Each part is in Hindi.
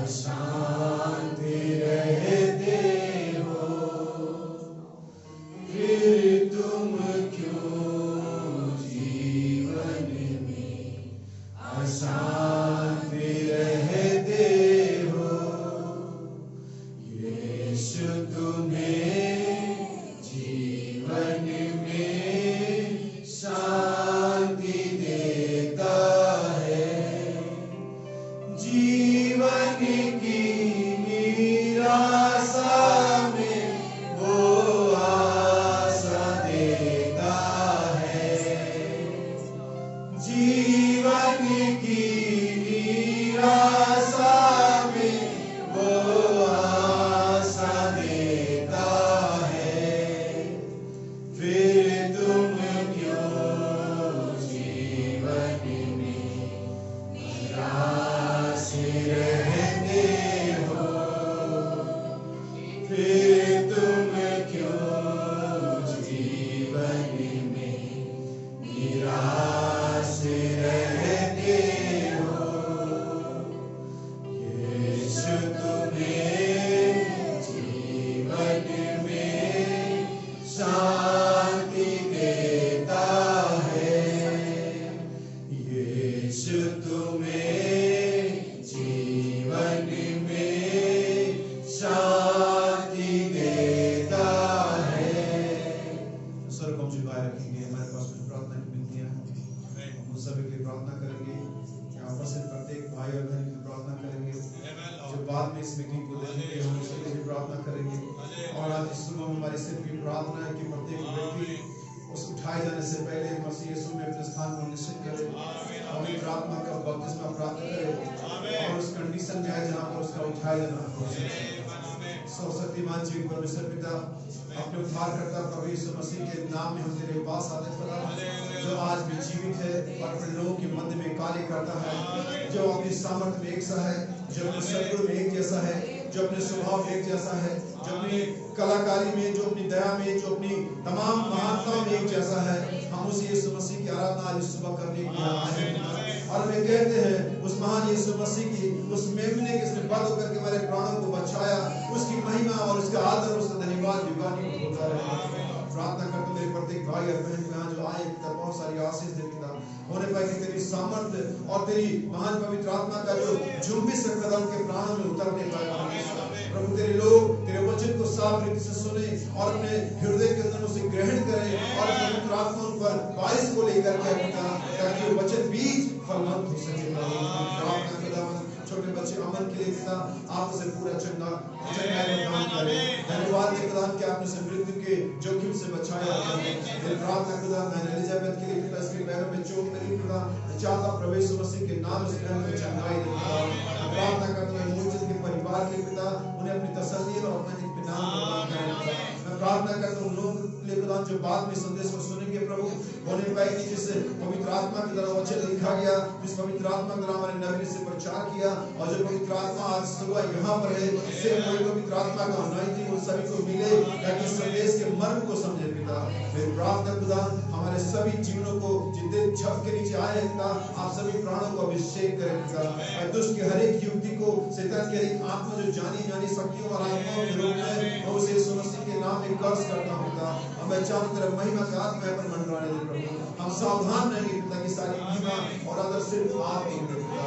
अशांति रहते हो, फिर तुम क्यों जीवन में अशांति रहते हो। यीशु तुम्हें जीवन में शांति देता है, जीवन की निराशा में वो आशा देता है, जीवन की निराशा में वो आशा देता है। फिर तुम क्यों जीवन में निराश रहते हो, फिर तुम क्यों जीवन में निराश रहते हो। यीशु तुम्हें जीवन में शांति देता है, यीशु तुम्हें जीवन में शांति देता है। स्वर्ग हम झुकाए रखेंगे। हमारे पास कुछ प्रार्थना की विनतियां हैं, हम उन सभी के लिए प्रार्थना करेंगे। यहाँ उपस्थित प्रत्येक भाई और बहन की प्रार्थना करेंगे। जो बाद में इस मीटिंग को देखेंगे हम उसके लिए भी प्रार्थना करेंगे। और आज इस सुबह हमारी सिर्फ ये प्रार्थना है कि प्रत्येक व्यक्ति उस उठाए जाने से पहले मसीह यीशु में अपने स्थान को निश्चित करे, पवित्र आत्मा का बपतिस्मा प्राप्त करे और उस कंडीशन में आए जहाँ पर उसका उठाया जाना हो सके। सर्वशक्तिमान जीव परमेश्वर पिता, अपने उद्धारकर्ता प्रभु यीशु मसीह के नाम में हम तेरे पास आते खुदा, जो आज भी जीवित है और अपने लोगों के मध्य में कार्य करता है, जो अपनी सामर्थ्य में एक सा है, जो अपने सद्गुण में एक जैसा है, जो अपने स्वभाव में एक जैसा है, जो अपनी कलाकारी में, जो अपनी दया में, जो अपनी तमाम महानता में एक जैसा है। हम उस यीशु मसीह की आराधना आज सुबह करने के लिए आए हैं और हमें कहते हैं उस महान यीशु मसीह की उस मेमने के इसने बद होकर के हमारे प्राणों को बचाया, उसकी महिमा और उसका आदर, उसका धन्यवाद युगानी होता रहे। प्रार्थना करते मेरे प्रत्येक भाई और बहन को यहाँ जो आए पिता बहुत सारी आशीष दे पिता, होने पाए कि तेरी सामर्थ्य और तेरी महान पवित्र आत्मा का जो जुम्बिश है पिता उनके प्राणों में उतरने पाए। प्रभु तेरे लोग तेरे वचन को साफ रीति से सुने और अपने हृदय के अंदर उसे ग्रहण करें और पवित्र आत्मा उन पर बारिश को लेकर के पिता, ताकि वो वचन बीज फलवंत हो सके। प्रार्थना पिता छोटे बच्चे अमन के लिए पिता आप उसे पूरा चंगा प्रदान करें। धन्यवाद प्रदान कि आपने उसे मृत्यु के जोखिम से बचाया। प्रार्थना खुदा मैंने एलिजाबेथ के लिए पिता इसके पैरों में चोट लगी खुदा, चाहता प्रवेश मसीह के नाम से मैं चंगाई दे खुदा। प्रार्थना करता हूं मूर्छित के परिवार के पिता उन्हें अपनी तसल्ली और अपना इत्मीनान दें। मैं प्रार्थना करता हूं लोग के लिए खुदा जो बाद में संदेश को सुनेंगे प्रभु, होने पाए कि जिस पवित्र आत्मा के द्वारा वचन लिखा गया, जिस पवित्र आत्मा के द्वारा हमारे नबी ने से प्रचार किया और जो पवित्र आत्मा आज सुबह यहाँ पर है, सिर्फ वही पवित्र आत्मा का अनाइंटिंग उन सभी को मिले ताकि संदेश के मर्म को समझे पिता। फिर प्रार्थना खुदा हमारे सभी जीवनों को जितने छत के नीचे आए पिता, आप सभी प्राणों को अभिषेक करें पिता। और दुष्ट की हर एक युक्ति को, शैतान की हर एक आत्मा जो जानी शक्तियों और आत्माओं के रूप में मैं उसे यीशु मसीह के नाम में कर्स करता हूं पिता। अब मैं चारों तरफ महिमा का आत्मा पर मंडराने दे प्रभु। हम सावधान रहेंगे पिता कि सारी महिमा और आदर सिर्फ आप ही देंगे पिता।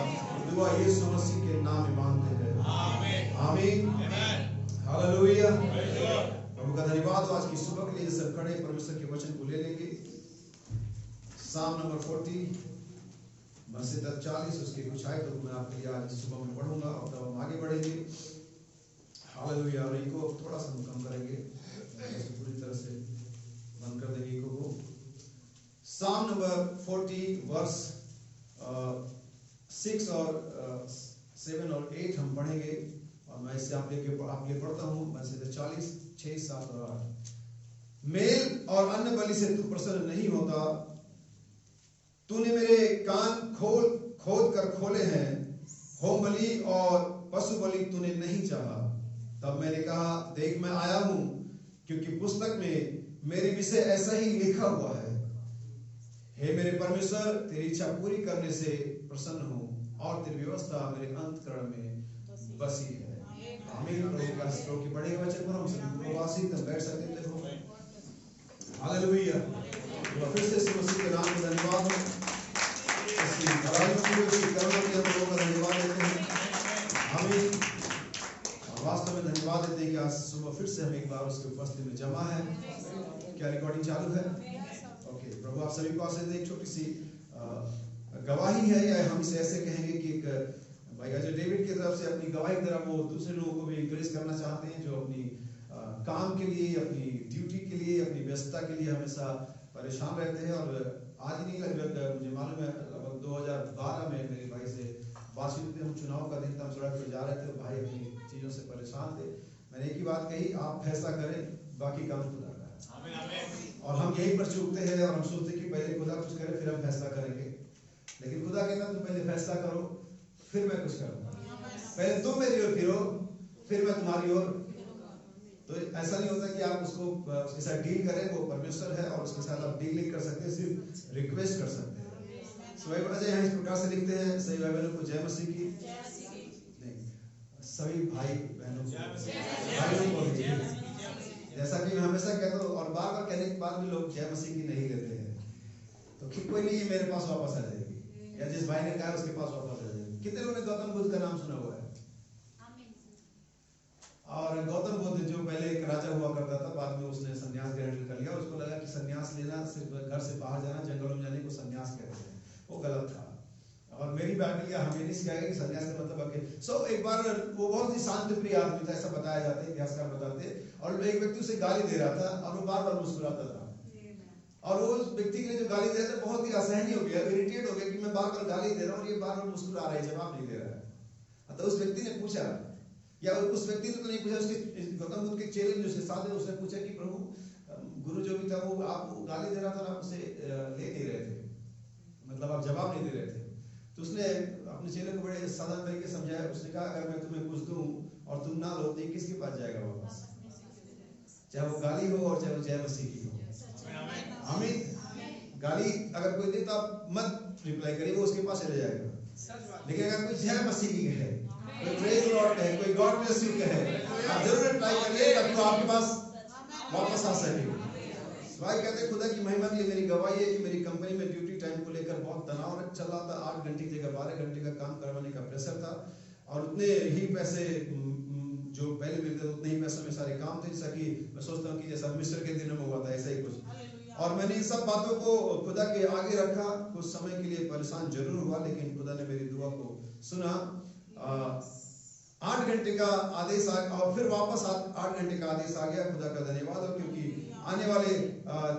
दुआ यीशु मसीह के नाम में मांगते हैं, आमीन आमीन हालेलुया। प्रभु का धन्यवाद। आज की सुबह के लिए सब खड़े परमेश्वर के वचन को ले लेंगे। साम नंबर 40 मसीह 40 उसके कुछ आयतों को मैं आपके लिए आज सुबह में पढ़ूंगा और तब हम आगे बढ़ेंगे। हालेलुया। और इको थोड़ा सा हम कम करेंगे, पूरी तरह से बंद कर देंगे इको को। साम नंबर 40 वर्स 6 और 7 और 8 हम पढ़ेंगे और मैं इससे आप लिए पढ़ता हूँ। मसीह 40 6 7 और 8। मेल और अन्न बलि से तू प्रसन्न नहीं होता, तूने मेरे कान खोद कर खोले हैं, होम बलि और पशु बलि तूने नहीं चाहा। तब मैंने कहा देख मैं आया हूं, क्योंकि पुस्तक में मेरे विषय ऐसा ही लिखा हुआ है। हे मेरे परमेश्वर, तेरी इच्छा पूरी करने से प्रसन्न हूं और तेरी व्यवस्था मेरे अंतःकरण में बसी है। आमीन। प्रभु का स्त्रोत्र की बड़े वचन पर हम सभी प्रवासी तक बैठ सकते हैं। देखो हालेलुया। फिर से इस मसीह के नाम में धन्यवाद हो, इसकी भलाइयों के लिए, उसकी करुणा के लिए प्रभु का धन्यवाद देते हैं। आमीन। वास्तव में धन्यवाद देते हैं कि आज सुबह फिर से हम एक बार उसकी उपस्थिति में जमा है। क्या रिकॉर्डिंग चालू है? ओके। प्रभु आप सभी को आशीष दे। एक छोटी सी गवाही है, या हम इसे ऐसे कहेंगे कि एक भाई अजय डेविड की तरफ से अपनी गवाही की तरफ वो दूसरे लोगों को भी इंकरेज करना चाहते हैं जो अपनी काम के लिए, अपनी ड्यूटी के लिए, अपनी व्यस्तता के लिए हमेशा परेशान रहते हैं। और आज ही नहीं, लगभग मुझे मालूम है लगभग 2012 में मेरे भाई से बातचीत में, हम चुनाव का दिन था, हम सड़क पर जा रहे थे, भाई अपनी चीज़ों से परेशान थे। मैंने एक ही बात कही, आप फैसला करें, बाकी काम खुदा का है। और हम यहीं पर चूकते हैं और हम सोचते कि पहले खुदा कुछ करे फिर हम फैसला करेंगे। लेकिन खुदा कहता तुम पहले फैसला करो फिर मैं कुछ करूंगा। पहले तुम मेरी ओर फिरो फिर मैं तुम्हारी ओर। तो ऐसा नहीं होता कि आप उसके साथ डील करें, वो परमेश्वर है और उसके साथ आप डील नहीं कर सकते, सिर्फ रिक्वेस्ट कर सकते हैं। सभी अजय यहाँ इस प्रकार से लिखते हैं, सभी भाई बहनों को जय मसीह की। नहीं, सभी भाई बहनों को जैसा कि मैं हमेशा कहता हूँ और बार बार कहने के बाद भी लोग जय मसीह की नहीं लेते हैं, तो कोई नहीं मेरे पास वापस आ जाएगी, या जिस भाई ने कहा उसके पास वापस आ जाएगी। कितने लोगों ने गौतम बुद्ध का नाम सुना हुआ है? और गौतम बुद्ध जो पहले एक राजा हुआ करता था, बाद में उसने संन्यास ग्रहण कर लिया। उसको लगा कि संन्यास लेना सिर्फ घर से बाहर जाना, जंगलों में जाने को संन्यास कहते हैं, वो गलत था। और मेरी बाइबल या हमें नहीं सिखाया कि संन्यास का मतलब एक बार वो बहुत ही शांत प्रिय आदमी था, ऐसा बताया जाता है, इतिहासकार बताते हैं। और एक व्यक्ति उसे गाली दे रहा था और वो बार बार मुस्कुराता था। और वो उस व्यक्ति के जो गाली दे रहा था बहुत ही असहनीय हो गया, इरिटेट हो गया कि मैं बार बार गाली दे रहा हूँ और ये बार बार मुस्कुरा रहा है, जवाब नहीं दे रहा है। तो उस व्यक्ति ने पूछा, या उस व्यक्ति ने तो नहीं पूछा, उसके गौतम बुद्ध के चेले जो उसके साथ है उसने पूछा कि प्रभु गुरु जो भी था वो आपको गाली दे रहा था और आप उसे ले नहीं रहे थे, मतलब आप जवाब नहीं दे रहे थे। तो उसने अपने चेले को बड़े साधारण तरीके से समझाया। उसने कहा अगर मैं तुम्हें कुछ दूं और तुम ना लो तो किसके पास जाएगा वापस? चाहे वो गाली हो और चाहे वो जय मसीह की हो। आमीन। गाली अगर कोई दे तो आप मत रिप्लाई करिए, वो उसके पास चले जाएगा। लेकिन अगर कोई जय मसीह की कहे, कोई प्रेज लॉर्ड कहे, कोई गॉड ब्लेस यू कहे, आप जरूर रिप्लाई करिए ताकि वो आपके पास वापस आ सके। भाई कहते खुदा की महिमा के लिए मेरी गवाही है कि मेरी कंपनी में ड्यूटी टाइम को लेकर बहुत तनाव चल रहा था। 8 घंटे की जगह 12 घंटे का काम करवाने का प्रेशर था और उतने ही पैसे जो पहले मिलते थे उतने ही पैसों में सारे काम थे, जैसा कि मैं सोचता हूँ कि जैसा मिस्र के दिनों में हुआ था ऐसा ही कुछ। और मैंने इन सब बातों को खुदा के आगे रखा। कुछ समय के लिए परेशान जरूर हुआ, लेकिन खुदा ने मेरी दुआ को सुना। 8 घंटे का आदेश और फिर वापस 8 घंटे का आदेश आ गया। खुदा का धन्यवाद हो, क्योंकि आने वाले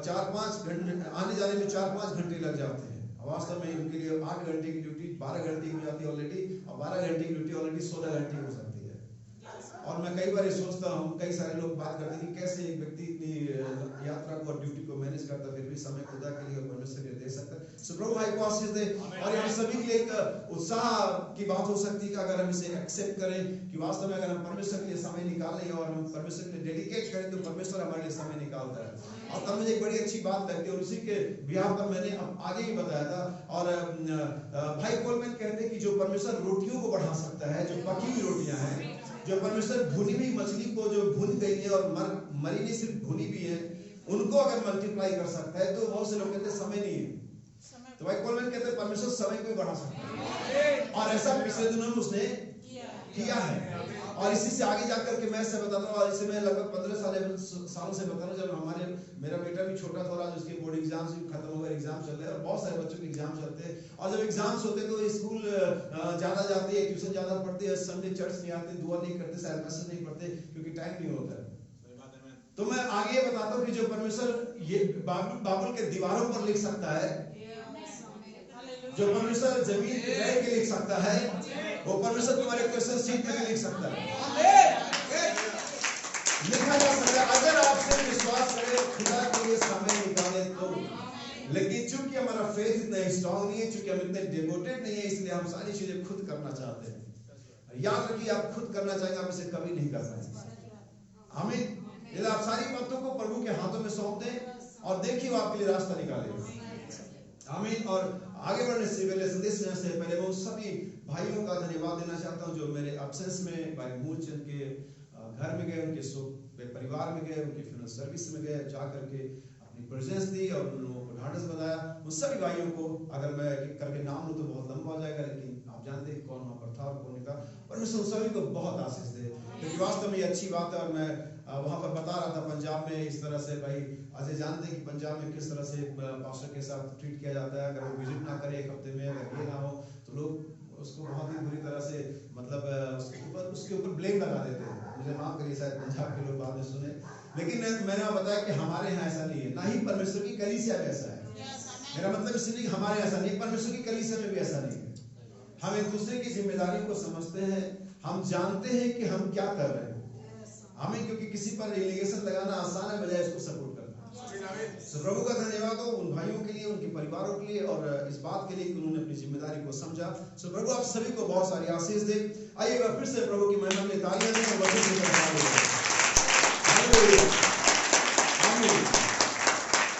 4-5 घंटे, आने जाने में 4-5 घंटे लग जाते हैं। वास्तव में उनके लिए 8 घंटे की ड्यूटी 12 घंटे की हो जाती है ऑलरेडी, और 12 घंटे की ड्यूटी ऑलरेडी 16 घंटे हो सकती है। और मैं कई बार सोचता हूँ, कई सारे लोग बात करते हैं कि कैसे एक व्यक्ति इतनी यात्रा को और ड्यूटी को मैनेज करता फिर भी समय खुदा के लिए और परमेश्वर के लिए दे सकता है। सो प्रभु भाई को आशीष दे। और हम सभी के लिए एक उत्साह की बात हो सकती है कि अगर हम इसे एक्सेप्ट करें कि वास्तव में अगर हम परमेश्वर के लिए समय निकालें और हम परमेश्वर के लिए डेडिकेट करें तो परमेश्वर हमारे लिए समय निकालता है। और तब मुझे एक बड़ी अच्छी बात लगती है और उसी के बिहाफ पर मैंने आगे ही बताया था। और भाई कोलमैन कहते हैं कि जो परमेश्वर रोटियों को बढ़ा सकता है, जो पकी हुई रोटियां हैं, जो परमेश्वर भुनी हुई मछली को जो भुन गई है और मरी नहीं सिर्फ भुनी भी है, उनको अगर मल्टीप्लाई कर सकता है तो बहुत से लोग कहते हैं समय नहीं है। तो भाई कोलमैन कहते हैं परमेश्वर समय को बढ़ा सकता है और ऐसा पिछले दिनों में उसने किया है। और इसी से आगे जाकर के मैं से बताता हूँ, और इसे मैं लगभग 15 सालों से बता रहा हूँ। जब मेरा बेटा भी छोटा था और आज उसके बोर्ड एग्जाम्स भी खत्म हो गए, एग्जाम चल रहे हैं और बहुत सारे बच्चों के एग्जाम चलते हैं। और जब एग्जाम्स होते तो स्कूल ज्यादा जाते हैं, ट्यूशन ज्यादा पढ़ते हैं, संडे चर्च नहीं आते, दुआ नहीं करते, शायद मैसेज नहीं पढ़ते क्योंकि टाइम नहीं होता है। तो मैं आगे बताता हूँ कि जो परमेश्वर ये बाइबल के दीवारों पर लिख सकता है, जो परमेश्वर जमीन के लिख सकता है, वो परमेश्वर तुम्हारे क्वेश्चन शीट में भी लिख सकता है, लिखा जा सकता है अगर आप सिर्फ विश्वास करें, खुदा के लिए समय निकाले तो। लेकिन चूंकि हमारा फेथ इतना स्ट्रांग नहीं है, चूंकि हम इतने डिवोटेड नहीं है, इसलिए हम सारी चीजें खुद करना चाहते हैं। याद रखिए, आप खुद करना चाहेंगे, आप इसे कभी नहीं कर पाएंगे। आमीन। यदि आप सारी बातों को प्रभु के हाथों में सौंप दें और देखिए वो आपके लिए रास्ता निकालेगा। आमीन। और आगे बढ़ने से पहले संदेश से पहले वो सभी भाइयों का धन्यवाद देना चाहता हूँ जो मेरे एब्सेंस में भाई मूलचंद के घर में गए, उनके परिवार में गए, उनके फ्यूनरल सर्विस में गए, जा करके अपनी प्रेजेंस दी और उन लोगों को ढांढस बताया। उन सभी भाइयों को अगर मैं एक करके नाम लूँ तो बहुत लंबा हो जाएगा, लेकिन आप जानते हैं कौन वहाँ पर था और कौन नहीं था। परमेश्वर उन सभी को बहुत आशीष दे, क्योंकि वास्तव में ये अच्छी बात है। और मैं वहाँ पर बता रहा था पंजाब में इस तरह से, भाई आज जानते हैं कि पंजाब में किस तरह से पास्टर के साथ ट्रीट किया जाता है। अगर वो विजिट ना करे एक हफ्ते में, अगर ये ना हो तो लोग उसको बहुत ही बुरी तरह से मतलब उसके ऊपर ब्लेम लगा देते हैं। मुझे माफ करिए, शायद पंजाब के लोग बाद में सुने, लेकिन मैंने बताया कि हमारे यहाँ ऐसा नहीं है, ना ही परमेश्वर की कलीसिया में ऐसा है। मेरा मतलब इसलिए हमारे ऐसा नहीं, परमेश्वर की कलीसिया में भी ऐसा नहीं है। हम एक दूसरे की जिम्मेदारी को समझते हैं, हम जानते हैं कि हम क्या कर रहे हैं। हमें क्योंकि किसी पर एलिगेशन लगाना आसान है बजाय इसको सपोर्ट करना। प्रभु का धन्यवाद हो उन भाइयों के लिए, उनके परिवारों के लिए, और इस बात के लिए कि उन्होंने अपनी जिम्मेदारी को समझा। प्रभु आप सभी को बहुत सारी आशीष दे। आइए फिर से प्रभु की महिमा में तालियां दें और वचन से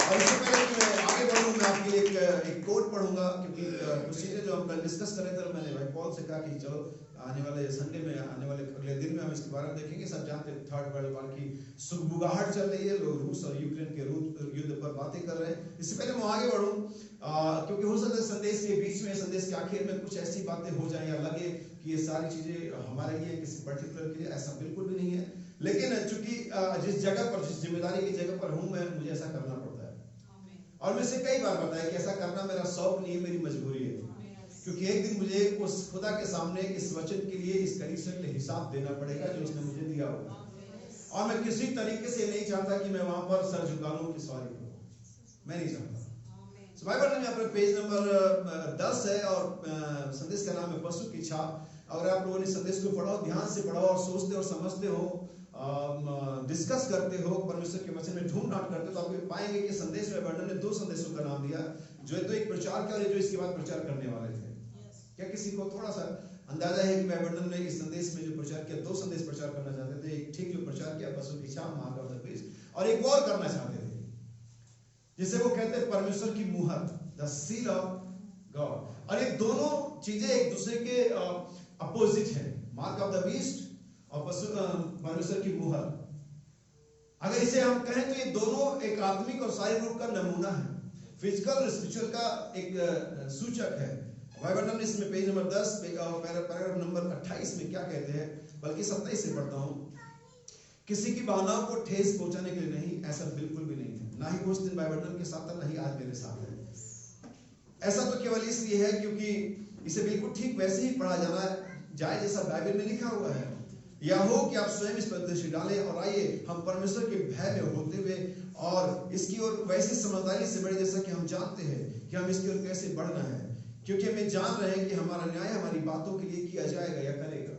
और इससे पहले कि मैं आगे बढ़ूं, मैं आपके लिए एक कोट पढ़ूंगा, क्योंकि कुछ चीजें जो हम कल डिस्कस कर रहे थे, मैंने भाई पॉल से कहा कि चलो आने वाले संडे में, आने वाले अगले दिन में हम इसके बारे में देखेंगे। सब जानते हैं थर्ड वर्ल्ड वॉर की सुगबुगाहट चल रही है, लोग रूस और यूक्रेन के युद्ध पर बातें कर रहे हैं। इससे पहले मैं आगे बढ़ूं, क्योंकि हो सकता है संदेश के बीच में, संदेश के आखिर में कुछ ऐसी बातें हो जाए या लगे कि ये सारी चीजें हमारे लिए, किसी पर्टिकुलर के लिए, ऐसा बिल्कुल भी नहीं है। लेकिन चूंकि जिस जगह पर, जिस जिम्मेदारी की जगह पर हूं मैं, मुझे ऐसा करना पड़ता है। और मैं से कई बार बताया कि ऐसा करना मेरा शौक नहीं है, मेरी मजबूरी है। क्योंकि एक दिन मुझे उस खुदा के सामने इस वचन के लिए, इस कलीसिया के लिए हिसाब देना पड़ेगा जो उसने मुझे दिया होगा। और मैं किसी तरीके से नहीं चाहता कि मैं वहां पर सर झुका लूं कि सॉरी करूं, मैं नहीं चाहता। बाइबल में अपने पेज नंबर 10 है और संदेश का नाम है पशु की छाप। अगर आप लोगों ने संदेश को पढ़ो, ध्यान से पढ़ो और सोचते और समझते हो, डिस्कस करते हो, परमेश्वर के वचन में ढूंढ ढांढ करते हो, तो आप पाएंगे कि संदेश में वर्णन ने 2 संदेशों का नाम दिया, जो तो एक प्रचार किया और जो इसके बाद प्रचार करने वाले थे। क्या किसी को थोड़ा सा अंदाजा है कि वर्णन ने इस संदेश में जो प्रचार किया, 2 संदेश प्रचार करना चाहते थे। एक ठीक जो प्रचार किया पशु की छाप, मार्क ऑफ द बीस्ट, और एक और करना चाहते थे जिसे वो कहते हैं परमेश्वर की मुहर, द सील ऑफ गॉड। और ये दोनों चीजें एक दूसरे के अपोजिट है, मार्क ऑफ द बीस्ट और परमेश्वर की मुहर। अगर इसे हम कहें तो ये दोनों एक आत्मिक और शारीरिक रूप का नमूना है, फिजिकल और स्पिरिचुअल का एक सूचक है। बाइबल में इसमें पेज नंबर 10 पैराग्राफ नंबर 28 में क्या कहते हैं, बल्कि 27 से पढ़ता हूं। किसी की भावनाओं को ठेस पहुंचाने के लिए नहीं, ऐसा बिल्कुल भी नहीं है। ना ही उस दिन बाइबल के साथ था, ना ही आज मेरे साथ है। ऐसा तो केवल इसलिए है क्योंकि इसे बिल्कुल ठीक वैसे ही पढ़ा जाना जाए जैसा बाइबल में लिखा हुआ है। या हो कि आप स्वयं इस पर दृष्टि डालें और आइए हम परमेश्वर के भय में होते हुए और इसकी ओर वैसी समझदारी से बढ़े जैसा कि हम जानते हैं कि हम इसकी ओर कैसे बढ़ना है, क्योंकि हमें जान रहे हैं कि हमारा न्याय हमारी बातों के लिए किया जाएगा या करेगा।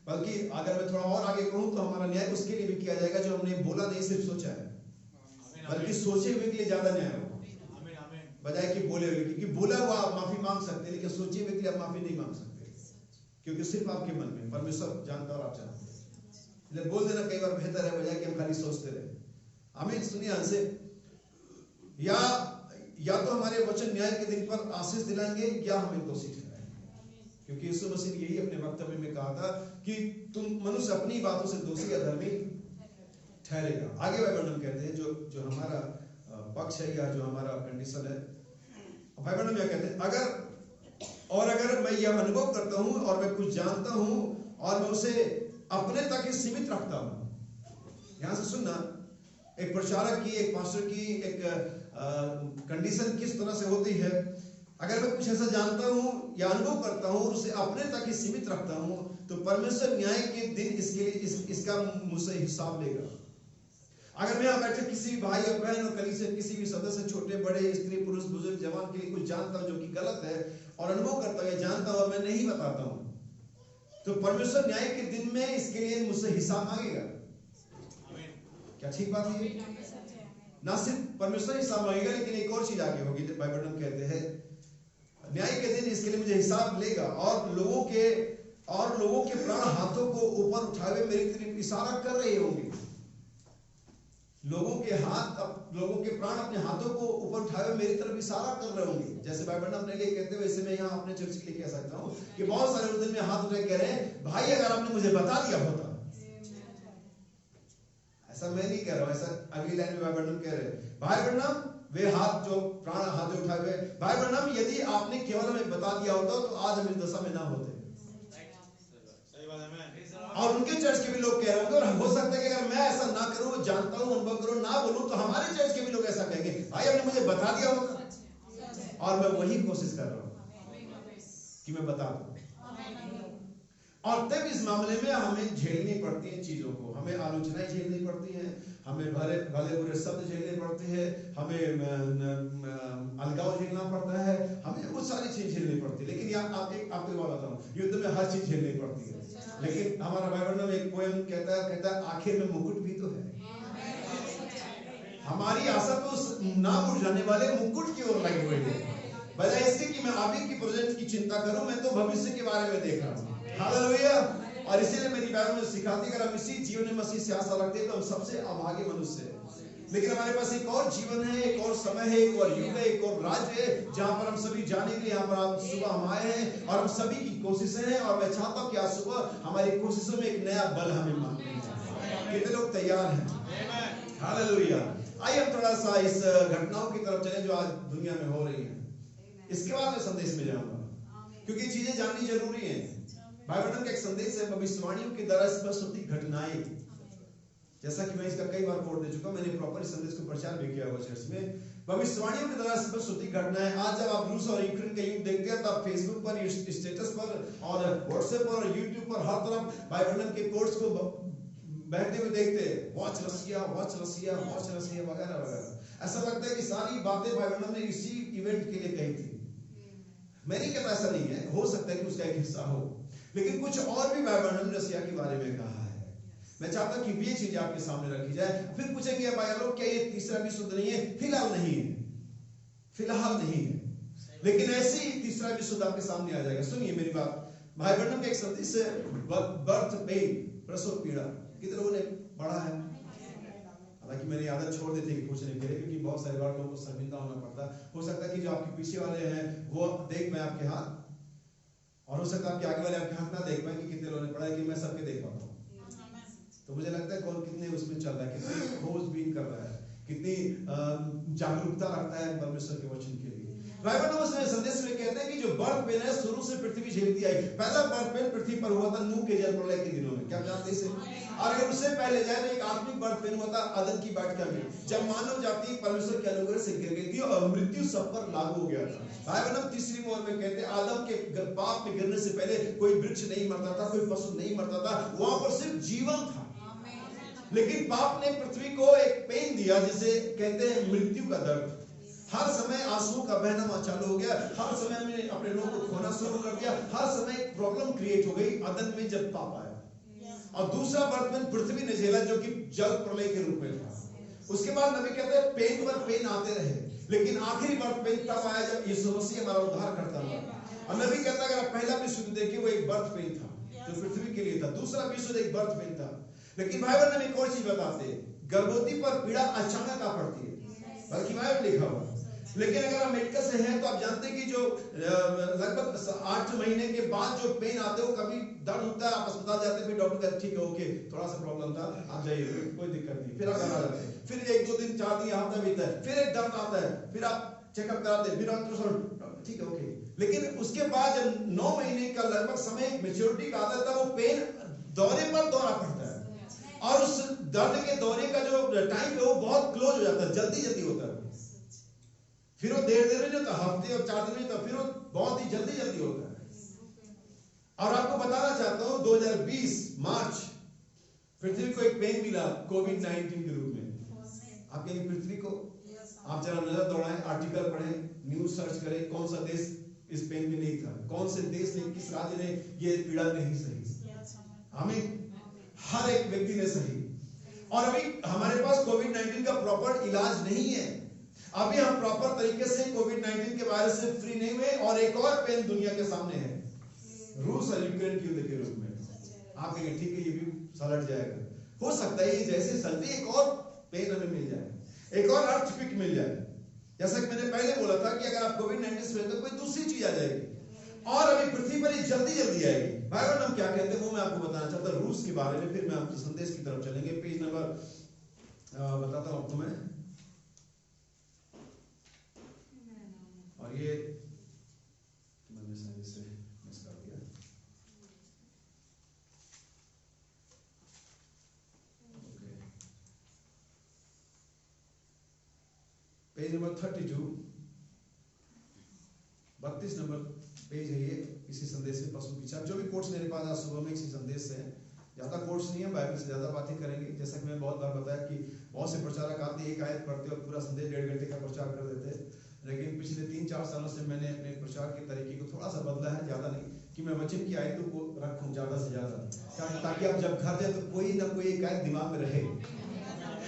बल्कि अगर मैं थोड़ा और आगे कहूं तो हमारा न्याय उसके लिए भी किया जाएगा जो हमने बोला नहीं, सिर्फ सोचा है, बल्कि सोचे हुए के लिए ज्यादा न्याय होगा बजाय कि बोले हुए। क्योंकि बोला हुआ आप माफी मांग सकते हैं, लेकिन सोचे हुए के लिए आप माफी नहीं मांग सकते, क्योंकि सिर्फ आपके मन में, परमेश्वर जानता और आप जानते हैं। बोल देना कई बार बेहतर है बजाय कि हम खाली सोचते रहे। हमें सुनिए हमसे, या तो हमारे वचन न्याय के दिन पर आशीष दिलाएंगे या हमें दोषी ठहराएंगे। क्योंकि यीशु मसीह ने यही अपने वक्तव्य में कहा था कि तुम मनुष्य अपनी बातों से दोषी या धर्मी ठहरेगा। आगे बाइबल कहते हैं जो हमारा पक्ष है या जो हमारा कंडीशन है, बाइबल में कहते हैं अगर मैं यह अनुभव करता हूं और मैं कुछ जानता हूं और मैं उसे अपने तक ही सीमित रखता हूं। यहां से सुनना, एक प्रचारक की, एक पास्टर की एक कंडीशन किस तरह से होती है। अगर मैं कुछ ऐसा जानता हूं या अनुभव करता हूं और उसे अपने तक ही सीमित रखता हूं, तो परमेश्वर न्याय के दिन इसके लिए इसका मुझसे हिसाब लेगा। अगर मैं यहाँ बैठे किसी भी भाई और बहन और कलीसिया किसी भी सदस्य, छोटे बड़े, स्त्री पुरुष बुजुर्ग जवान के लिए कुछ जानता हूं जो कि गलत है और अनुभव करता हूं या जानता हूं और मैं नहीं बताता हूं, तो परमेश्वर न्याय के दिन में इसके लिए मुझसे हिसाब मांगेगा। क्या ठीक बात है? ना सिर्फ परमेश्वर हिसाब मांगेगा, लेकिन एक और चीज आगे होगी। बाइबल में कहते हैं न्याय के दिन इसके लिए मुझे हिसाब लेगा और लोगों के प्राण हाथों को ऊपर उठाए हुए मेरी तरफ इशारा कर रहे होंगे। लोगों के प्राण अपने हाथों को ऊपर उठाए हुए मेरी तरफ इशारा कर रहे होंगे। जैसे बाइबल अपने लिए कहते हैं, वैसे मैं यहाँ अपने चर्च के लिए कह सकता हूँ कि बहुत सारे उस दिन में हाथ उठा कह रहे हैं, भाई अगर आपने मुझे बता दिया होता। ऐसा मैं नहीं कह रहा हूँ, ऐसा अगली लाइन में भाई ब्रैनम कह रहे हैं, भाई ब्रैनम वे हाथ जो प्राण हाथ उठाए हुए, भाई ब्रैनम यदि आपने केवल हमें बता दिया होता तो आज हम इस दशा में ना होते। और उनके चर्च के भी लोग कह रहे होंगे, और हो सकता है कि अगर मैं ऐसा ना करूं, जानता हूं, अनुभव करूं, ना बोलूं, तो हमारे चर्च के भी लोग ऐसा कहेंगे, भाई आपने मुझे बता दिया होगा। और मैं वही कोशिश कर रहा हूं कि मैं बता दूं। और तब इस मामले में हमें झेलनी पड़ती है चीजों को, हमें आलोचनाएं झेलनी पड़ती हैं, हमें भले बुरे शब्द झेलने पड़ते हैं, हमें अलगाव झेलना पड़ता है, हमें वो सारी चीज झेलनी पड़ती है। लेकिन यहाँ आपको बात बताऊं, युद्ध में हर चीज झेलनी पड़ती है। लेकिन हमारा बाइबल में एक पोएम कहता है आखिर में मुकुट भी तो है। हमारी आशा तो ना मुरझाने वाले मुकुट की ओर लगी हुई है। बजाय इसके कि मैं अभी की प्रेजेंट की चिंता करूं, मैं तो भविष्य के बारे में देख रहा हूं। हालेलुया। और इसीलिए मेरी बाइबल में सिखाती है, अगर हम इसी जीवन में मसीह से आशा रखते हैं तो हम सबसे अभागे मनुष्य हैं। लेकिन हमारे पास एक और जीवन है, एक और समय है, एक और युग है, एक और राज्य है, जहां पर हम सभी जानेंगे। यहाँ पर आप सुबह हम आए हैं और हम सभी की कोशिशें हैं, और मैं चाहता हूँ कि आज सुबह हमारी कोशिशों में एक नया बल हमें मिले। कितने लोग तैयार हैं? हालेलुया। आइए हम थोड़ा सा इस घटनाओं की तरफ चलें जो आज दुनिया में हो रही हैं। इसके बाद मैं संदेश में जाऊंगा, क्योंकि चीजें जाननी जरूरी है। बाइबल का एक संदेश है भविष्यवाणियों की द्वारा स्पष्ट होती घटनाएं। जैसा कि मैं इसका कई बार कोट दे चुका हूं, मैंने प्रॉपर इस संदेश को प्रचार भी किया हुआ चर्च में। भविष्यवाणियों की द्वारा स्पष्ट होती घटनाएं। आज जब आप रूस और यूक्रेन का युद्ध देखते हैं, तो आप फेसबुक पर, स्टेटस पर और व्हाट्सएप पर और यूट्यूब पर हर तरफ बाइबल के कोट्स को बहते हुए देखते हैं, वॉच रसिया, वॉच रसिया, वॉच रसिया वगैरह वगैरह। ऐसा लगता है कि सारी बातें बाइबल ने इसी इवेंट के लिए कही थी। मैं नहीं कहता ऐसा नहीं है, हो सकता है कि उसका एक हिस्सा हो, लेकिन कुछ और भी बाइबल ने रसिया के बारे में कहा है। मैं चाहता हूं कि ये चीज आपके सामने रखी जाए। फिर पूछेंगे भाई लोग, क्या ये तीसरा विश्व युद्ध नहीं है? फिलहाल नहीं है, फिलहाल नहीं है, लेकिन ऐसे ही तीसरा विश्व युद्ध आपके सामने आ जाएगा। सुनिए मेरी बात। भाई बहनों के एक संदेश है, बर्थ पेन, प्रसव पीड़ा। कितने लोगों ने पढ़ा है? हालांकि मैंने आदत छोड़ दी थी पूछने के लिए, क्योंकि बहुत सारे बार लोगों को शर्मिंदा होना पड़ता है। हो सकता है कि जो आपके पीछे वाले हैं वो देख पाए आपके हाथ, और हो सकता है आपके आगे वाले आपके हाथ ना देख पाए कि कितने लोगों ने पढ़ा है, कि मैं सबके देख पाता हूँ। तो मुझे लगता है कौन कितने उसमें चल रहा है, कितनी खोजबीन कर रहा है, कितनी जागरूकता रखता है परमेश्वर के वचन के लिए। बाइबल उसमें संदेश में कहते हैं कि जो बर्थ पेन है शुरू से पृथ्वी झेलती आई। पहला बर्थ पेन पृथ्वी पर हुआ था नूह के जल प्रलय के दिनों में, क्या जानते हैं? और अगर उससे पहले जाए तो एक आत्मिक बर्थ पेन हुआ था आदम की वाटिका में, जब मानव जाति परमेश्वर के अनुग्रह से गिर गई थी और मृत्यु सब पर लागू हो गया था। बाइबल तीसरी मोहर में कहते हैं आदम के पाप में गिरने से पहले कोई वृक्ष नहीं मरता था, कोई पशु नहीं मरता था, वहां पर सिर्फ जीवन था। लेकिन पाप ने पृथ्वी को एक पेन दिया, जिसे कहते हैं मृत्यु का दर्द। हर समय आंसुओं का बहना चालू हो गया, हर समय हमने अपने लोगों को खोना शुरू कर दिया, हर समय एक प्रॉब्लम क्रिएट हो गई अदन में जब पाप आया। और दूसरा बर्थ पेन पृथ्वी ने झेला, जो कि जल प्रलय के रूप में था। उसके बाद नबी कहते हैं पेन पर पेन आते रहे, लेकिन आखिरी बर्थ पेन तब आया जब यीशु मसीह हमारा उद्धार करता हुआ। और नबी कहता है अगर आप पहला विश्व युद्ध देखिए, वो एक बर्थ पेन था जो पृथ्वी के लिए था। दूसरा विश्व युद्ध एक बर्थ पेन था। लेकिन बाइबल में एक और चीज बताते हैं, गर्भवती पर पीड़ा अचानक आ पड़ती है, बल्कि बाइबल लिखा हुआ। लेकिन अगर आप मेडिकल से हैं तो आप जानते हैं कि जो लगभग 8 महीने के बाद जो पेन आते हैं, वो कभी दर्द होता है, आप अस्पताल जाते हैं, फिर डॉक्टर कहते ठीक है, ओके थोड़ा सा प्रॉब्लम था, आप जाइए, कोई दिक्कत नहीं। फिर आप घर आ जाते हैं, फिर 1-2 दिन 4 दिन हफ्ता बीतता है, फिर एक दर्द आता है, फिर आप चेकअप कराते हैं, फिर अल्ट्रासाउंड, ठीक है ओके। लेकिन उसके बाद जब 9 महीने का लगभग समय मैच्योरिटी का आता है, तब वो पेन दौरे पर दौरा पड़ता है, और उस दर्द के दौरे का जो टाइम है वो बहुत क्लोज हो जाता है, जल्दी जल्दी होता है। फिर वो देर में नहीं होता, हफ्ते और 4 दिन में होता, फिर वो बहुत ही जल्दी जल्दी होता है। और आपको बताना चाहता हूं 2020 मार्च पृथ्वी को एक पेन मिला कोविड-19 के रूप में। आपके पृथ्वी को आप जरा नजर दौड़ाएं, आर्टिकल पढ़ें, न्यूज सर्च करें, कौन सा देश इस पेन में नहीं था, कौन से देश ने, किस राज्य ने ये पीड़ा नहीं सही। हमें हर एक व्यक्ति ने सही। और अभी हमारे पास कोविड-19 का प्रॉपर इलाज नहीं है। अभी हम प्रॉपर तरीके से कोविड-19 के वायरस से फ्री नहीं हुए, और एक और पेन दुनिया के सामने है, रूस और यूक्रेन के युद्ध के रूप में। आप कहेंगे ठीक है, ये भी सलट जाएगा। हो सकता है ये जैसे चलते एक और पेन हमें मिल जाए, एक और अर्थक्वेक मिल जाए। जैसा कि मैंने पहले बोला था कि अगर आप कोविड-19 से तो कोई दूसरी चीज आ जाएगी और अभी पृथ्वी पर जल्दी जल्दी आएगी। बाइबल में क्या कहते हैं वो मैं आपको बताना चाहता हूँ रूस के बारे में, फिर मैं आपके संदेश की तरफ चलेंगे। पेज नंबर बताता हूँ आपको मैं, और ये मैंने सही से मिस कर दिया। पेज नंबर 32, 32 नंबर पेज है ये, इसी संदेश में पशु की छाप। जो भी कोर्स मेरे पास आज सुबह में इसी संदेश से है, ज्यादा कोर्स नहीं है, बाइबल से ज्यादा बातें करेंगे। जैसा कि मैं बहुत बार बताया कि बहुत से प्रचारक आते एक आयत पढ़ते और पूरा संदेश 1.5 घंटे का प्रचार कर देते हैं, लेकिन पिछले 3-4 सालों से मैंने अपने प्रचार के तरीके को थोड़ा सा बदला है, ज्यादा नहीं, कि मैं वचन की आयतों को रखूं ज्यादा से ज्यादा, ताकि आप जब घर जाए तो कोई ना कोई एक आयत दिमाग में रहे।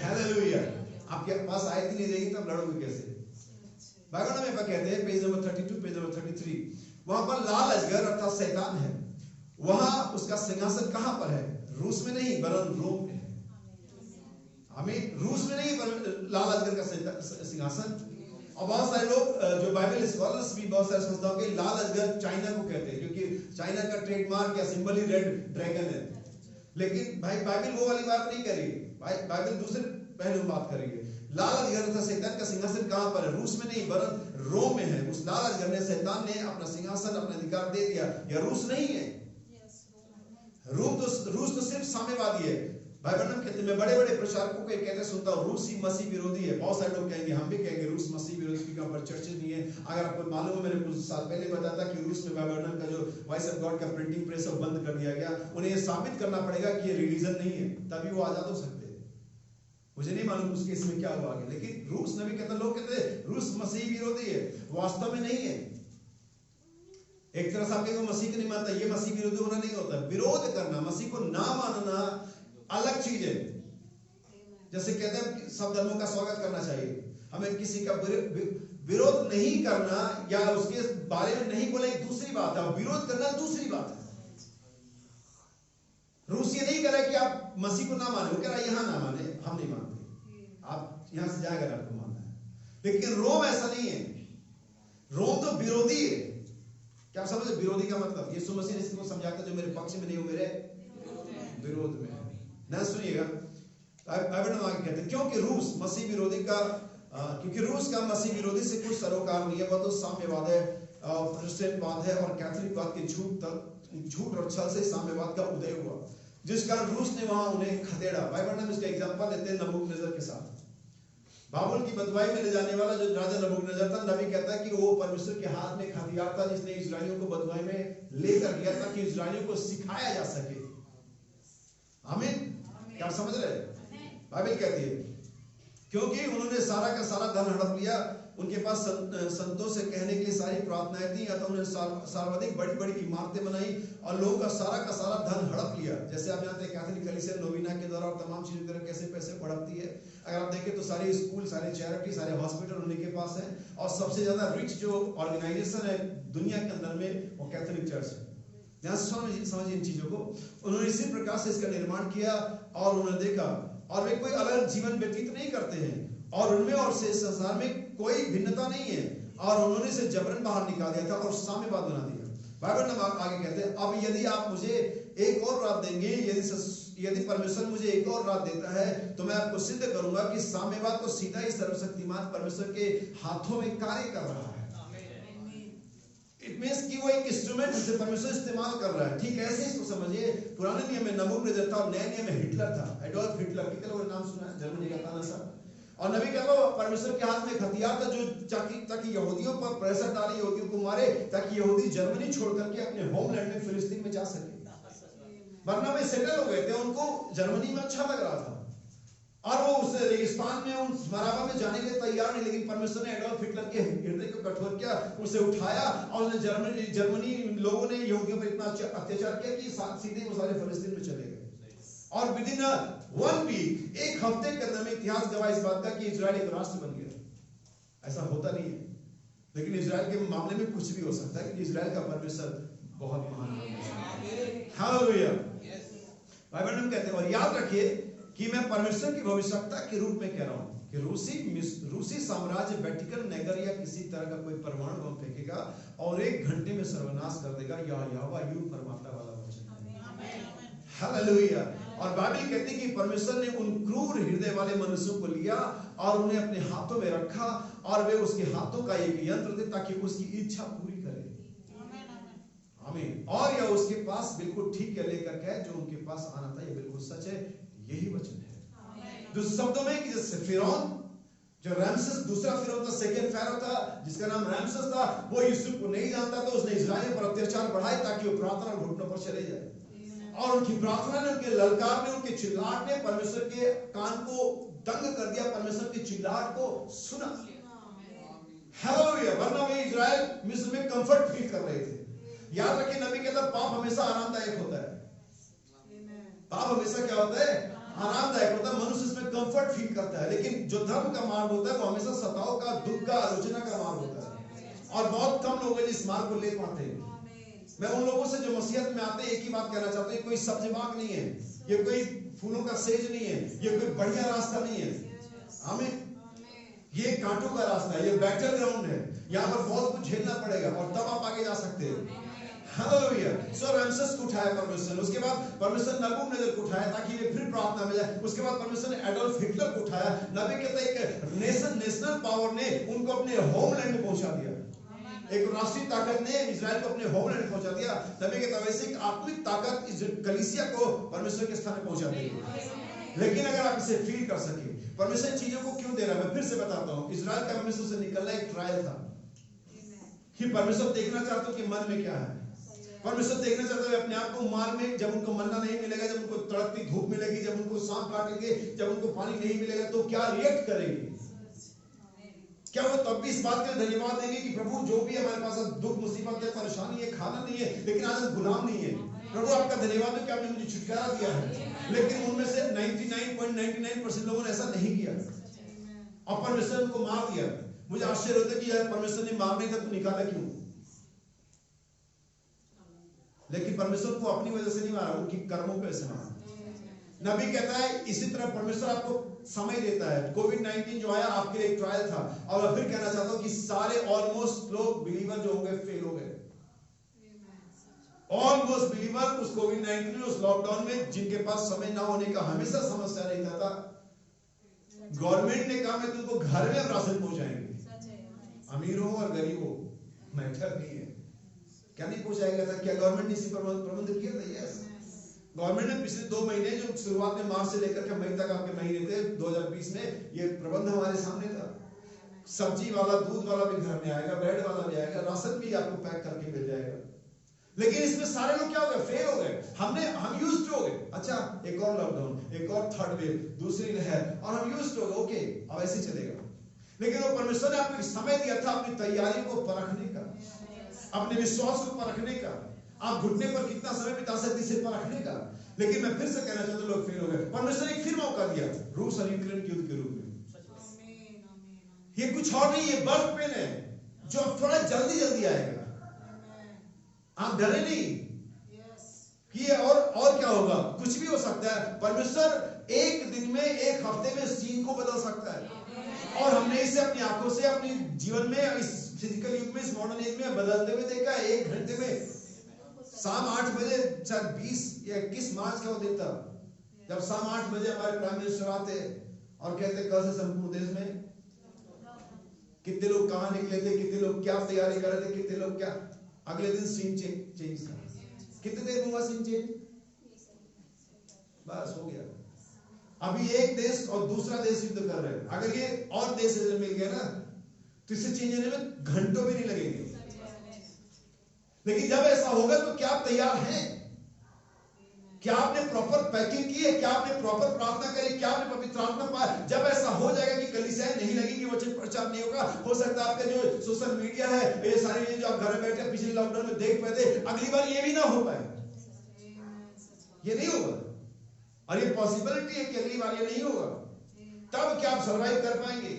हालेलुया। आपके पास आयत ही नहीं रहेगी तब लड़ोगे कैसे? बाइबल में कहते हैं पेज नंबर 32, पेज नंबर 33, वहां पर लाल अजगर अर्थात शैतान है। वहां उसका सिंहासन कहां पर है? रूस में नहीं वरन रोम में है। हमें रूस में नहीं लाल अजगर का सिंहासन। और बहुत सारे लोग जो बाइबल स्कॉलर्स भी बहुत सारे समझता हूं कि लाल अजगर चाइना को कहते हैं, क्योंकि चाइना का ट्रेडमार्क या सिंबल ही रेड ड्रैगन है। लेकिन भाई बाइबल वो वाली बात नहीं करेगी, बाइबल दूसरे पहलू में बात करेगी। लाल अजगर तथा शैतान का सिंहासन कहां पर है? रूस में नहीं वरन रोम में है। उस लाल अजगर ने, शैतान ने अपना सिंहासन, अपना अधिकार दे दिया। यह रूस नहीं है। रूस तो सिर्फ साम्यवादी है। बाइबल में कहते हैं, मैं बड़े बड़े प्रचारकों को कहते सुनता हूँ रूस ही मसीह विरोधी है। बहुत सारे लोग कहेंगे, हम भी कहेंगे रूस मसीह विरोधी, क्योंकि वहां पर चर्चेज नहीं है। अगर आपको मालूम है, मैंने कुछ साल पहले बताया था कि रूस में बाइबल का जो वॉइस ऑफ गॉड का प्रिंटिंग प्रेस बंद कर दिया गया। उन्हें यह साबित करना पड़ेगा कि ये रिलीजन नहीं है, तभी वो आजाद हो सकते हैं। मुझे नहीं मालूम उसके इसमें क्या हुआ आगे, लेकिन रूस नबी कहता, लोग कहते रूस मसीह विरोधी है, वास्तव में नहीं है। एक तरह से आप कहेंगे मसीह को नहीं मानता, ये मसीह विरोधी होना नहीं होता। विरोध करना, मसीह को ना मानना अलग चीज है। जैसे कहते हैं सब धर्मों का स्वागत करना चाहिए, हमें किसी का विरोध नहीं करना या उसके बारे में नहीं बोले एक दूसरी बात है, विरोध करना दूसरी बात है। रूस ये नहीं कह रहा कि आप मसीह को ना माने, वो कह रहा यहां ना माने, हम नहीं मानते, आप यहां से जाएगा आपको मानना है। लेकिन रोम ऐसा नहीं है। रोम तो विरोधी है। क्या आप समझे विरोधी का मतलब? यीशु मसीह ने इसको समझाता, जो मेरे पक्ष में नहीं हो मेरे विरोध में है। ना सुनिएगा, बाइबल में आगे कहते हैं, क्योंकि रूस मसीह विरोधी का क्योंकि रूस का मसीह विरोधी से कुछ सरोकार नहीं है। वह तो साम्यवाद है, प्रोटेस्टेंटवाद है और कैथोलिकवाद के झूठ और छल से साम्यवाद का उदय हुआ, जिस कारण रूस ने वहां उन्हें खदेड़ा। बाइबल में इसका एग्जांपल देते हैं नबूकदनेस्सर के साथ। बाबुल की बदवाई में ले जाने वाला जो राजा नबूकदनेस्सर था, नबी कहता है कि वो परमेश्वर के हाथ में एक हथियार था, जिसने इस्राएलियों को बदवाई में लेकर गया ताकि इस्राएलियों को सिखाया जा सके। आमीन। क्या समझ रहे? बाइबल कहती है क्योंकि उन्होंने सारा का सारा धन हड़प लिया। उनके पास संतों से कहने के लिए सारी प्रार्थनाएं थी, अतः उन्होंने सर्वाधिक बड़ी बड़ी इमारतें बनाई और लोगों का सारा धन हड़प लिया। जैसे आप जानते हैं कैथोलिक कलीसिया नोविना के द्वारा और तमाम चीजों के द्वारा कैसे पैसे हड़पती है। अगर आप देखें तो सारे स्कूल, सारे चैरिटी, सारे हॉस्पिटल उन्हीं के पास है, और सबसे ज्यादा रिच जो ऑर्गेनाइजेशन है दुनिया के अंदर में वो कैथोलिक चर्च है। ध्यान से समझिए इन चीजों को। उन्होंने इसी प्रकार से इसका निर्माण किया और उन्होंने देखा, और वे कोई अलग जीवन व्यतीत नहीं करते हैं और उनमें और से संसार में कोई भिन्नता नहीं है, और उन्होंने इसे जबरन बाहर निकाल दिया था और साम्यवाद बना दिया। बाइबल में आगे कहते हैं, अब यदि आप मुझे एक और रात देंगे, यदि परमेश्वर मुझे एक और रात देता है, तो मैं आपको सिद्ध करूंगा कि साम्यवाद तो सीधा ही सर्वशक्तिमान परमेश्वर के हाथों में कार्य कर रहा है। इट मींस कि वो एक इंस्ट्रूमेंट जिसे परमेश्वर इस्तेमाल कर रहा है। ठीक ऐसे इसको समझिए। पुराने नियम में नबूकदनेस्सर था और नए नियम में हिटलर था, एडोल्फ हिटलर। कितने लोगों ने नाम सुना है? जर्मनी का था ना। और नबी कहता है परमेश्वर के हाथ में एक हथियार था जो ताकि यहूदियों पर प्रेशर डाले, यहूदियों को मारे, ताकि यहूदी जर्मनी छोड़ करके अपने होमलैंड में फिलिस्तीन में जा सके। वरना वे सेटल हो गए थे, उनको जर्मनी में अच्छा लग रहा था और वो उस रेगिस्तान में उन मराबा में जाने के लिए तैयार नहीं। लेकिन परमेश्वर ने एडोल्फ हिटलर के हृदय को कठोर किया, उसे उठाया और जर्मनी लोगों ने यहूदियों पर इतना अत्याचार किया कि सीधे वो सारे फिलिस्तीन में चले गए। और विद इन 1 वीक, एक हफ्ते के अंदर में इतिहास गवाह इस बात का कि इजराइल एक राष्ट्र बन गया। ऐसा होता नहीं है, लेकिन इजराइल के मामले में कुछ भी हो सकता है, कि इजराइल का परमेश्वर बहुत महान है। हालेलुया। बाइबल में कहते हैं, और याद रखिए कि मैं परमेश्वर की भविष्यवक्ता के रूप में कह रहा हूं कि रूसी साम्राज्य वेटिकन नगर या किसी तरह का कोई परमाणु बम फेंकेगा और 1 घंटे में सर्वनाश कर देगा। यहोवा यूं फरमाता वाला वचन है। हालेलुया। और बाइबल कहती है कि परमेश्वर ने उन क्रूर हृदय वाले मनुष्यों को लिया और उन्हें अपने हाथों में रखा और वे उसके हाथों का एक यंत्र थे ताकि उसकी इच्छा पूरी करे। आमीन। और यह उसके पास बिल्कुल ठीक है लेकर के जो उनके पास आना था, यह बिल्कुल सच है। यही वचन है। दूसरे शब्दों में कि जैसे फिरौन, जो रैमसेस दूसरा फिरौन था, सेकंड फेरो था, जिसका नाम रैमसेस था, वो यूसुफ को नहीं जानता था। उसने इस्राएलियों पर अत्याचार बढ़ाए ताकि वो प्रार्थना और घुटनों पर चले जाए। और उनकी प्रार्थना ने, उनके ललकार ने, उनके चिल्लाहट ने परमेश्वर के कान को दंग कर दिया। परमेश्वर की चिल्लाहट को सुना। हालेलुया। वरना वे इजराइल मिस्र में कंफर्ट फील कर रहे थे। याद रखिए, नबी कहता है पाप हमेशा आरामदायक होता है। पाप हमेशा क्या होता है? आरामदायक होता है। मनुष्य इसमें कंफर्ट फील करता है। लेकिन जो धर्म का मार्ग होता है वो हमेशा सताव का, दुख का, आलोचना का मार्ग होता है। और बहुत कम लोग इस मार्ग को ले पाते हैं। मैं उन लोगों से जो मसीहत में आते हैं एक ही बात कहना चाहता हूँ, कोई सब्ज बाग नहीं है, ये कोई फूलों का सेज नहीं है, ये कोई बढ़िया रास्ता नहीं है। आमीन। ये कांटों का रास्ता है, ये बैटल ग्राउंड है। यहाँ पर बहुत कुछ झेलना पड़ेगा और तब आप आगे जा सकते हैं। हालेलुया। सो रैमसेस को उठाया परमेश्वर ने। उसके बाद परमेश्वर ने नबूकदनेस्सर को उठाया ताकि वे फिर प्रार्थना में जाए। उसके बाद परमेश्वर ने एडोल्फ हिटलर को उठाया। नबी कहता है एक नेशनल पावर ने उनको अपने होमलैंड में पहुंचा दिया। एक राष्ट्रीय ताकत ने इजराइल को अपने होमलैंड में पहुंचा दिया। नबी कहता है वैसे एक आत्मिक ताकत इस कलीसिया को परमेश्वर के स्थान में पहुंचा दी। लेकिन अगर आप इसे फील कर सके, परमेश्वर चीजों को क्यों दे रहा है, मैं फिर से बताता हूं। इजराइल का परमेश्वर से निकलना एक ट्रायल था कि परमेश्वर देखना चाहता कि मन में क्या है। परमेश्वर देखना चाहता है अपने आप को मार में, जब उनको मन्ना नहीं मिलेगा, जब उनको तड़कती धूप मिलेगी, जब उनको सांप काटेंगे, जब उनको पानी नहीं मिलेगा तो क्या रिएक्ट करेंगे। क्या वो तब भी इस बात के लिए धन्यवाद देंगे कि प्रभु जो भी हमारे पास दुख मुसीबत है, परेशानी है, खाना नहीं है, लेकिन आज हम गुलाम नहीं है। प्रभु आपका धन्यवाद हो कि आपने मुझे छुटकारा दिया है। लेकिन उनमें से 99.99% लोगों ने ऐसा नहीं किया और परमेश्वर उनको मार दिया। मुझे आश्चर्य होता है कि यार परमेश्वर ने मारने था तो निकाला क्यों। लेकिन परमेश्वर को अपनी वजह से नहीं मारा, उनकी कर्मों पे से मारा। नबी कहता है इसी तरह परमेश्वर आपको समय देता है। कोविड-19 जो आया आपके लिए एक ट्रायल था। और मैं फिर कहना चाहता हूं कि सारे ऑलमोस्ट लोग बिलीवर जो होंगे फेल हो गए। ऑलमोस्ट बिलीवर उस कोविड-19 में, उस लॉकडाउन में, जिनके पास समय ना होने का हमेशा समस्या नहीं था। गवर्नमेंट ने कहा मैं तुमको घर में राशन पहुंचाएंगे, अमीर हो और गरीब हो, मैटर नहीं है। क्या नहीं पहुंचाएगा था? क्या गवर्नमेंट ने इसी प्रबंध किया था? यस। गवर्नमेंट ने पिछले 2 महीने, जो शुरुआत में मार्च से लेकर के मई तक आपके महीने थे 2020 में, ये प्रबंध हमारे सामने था। सब्जी वाला, दूध वाला भी घर में आएगा, ब्रेड वाला भी आएगा, राशन भी आपको पैक करके मिल जाएगा। लेकिन इसमें सारे लोग क्या हो गए? फेल हो गए। हम यूज्ड हो गए। अच्छा, एक और लॉकडाउन, एक और थर्ड वेव, दूसरी लहर, और हम यूज्ड हो गए। ओके, अब ऐसे चलेगा। लेकिन वो परमेश्वर ने आपको समय दिया था अपनी तैयारी को परखने का, अपने विश्वास को परखने का। आप घुटने पर कितना समय बिता सकते इसे परखने का। लेकिन मैं फिर से कहना चाहता हूं, लोग फेल हो गए। परमेश्वर ने एक फिर मौका दिया रूस और यूक्रेन के युद्ध के रूप में। ये कुछ और नहीं, ये बर्फ पेन है जो अब थोड़ा जल्दी आएगा। आप डरे नहीं कि ये और क्या होगा, कुछ भी हो सकता है। परमेश्वर एक दिन में, एक हफ्ते में सीन को बदल सकता है। और हमने इसे अपनी आंखों से अपने जीवन में, इस फिजिकल युग में, इस मॉडर्न एज में बदलते हुए देखा है। 1 घंटे में शाम 8 बजे, शायद 20 या 21 मार्च का वो दिन था, जब शाम 8 बजे हमारे प्राइम मिनिस्टर आते और कहते कल से संपूर्ण देश में कितने लोग कहां निकले थे, कितने लोग क्या तैयारी कर रहे थे, कितने लोग क्या। अगले दिन सीन चेंज था। कितने देर में हुआ सीन चेंज? बस हो गया। अभी एक देश और दूसरा देश युद्ध कर रहे हैं। अगर ये और देश मिल गया ना तो इसे चेंज होने में घंटों भी नहीं लगेंगे। लेकिन जब ऐसा होगा तो क्या आप तैयार हैं? क्या आपने प्रॉपर पैकिंग की है? क्या आपने प्रॉपर प्रार्थना करी? क्या आपने पवित्र आत्मा पाया? जब ऐसा हो जाएगा कि कलीसियाएं नहीं लगेंगी, वचन प्रचार नहीं होगा, हो सकता है आपका जो सोशल मीडिया है, ये सारी चीजें जो आप घर में बैठे पिछले लॉकडाउन में देख पाए थे, अगली बार ये भी ना हो पाए। ये नहीं होगा और ये पॉसिबिलिटी है कि अगली बार ये नहीं होगा। तब क्या आप सर्वाइव कर पाएंगे?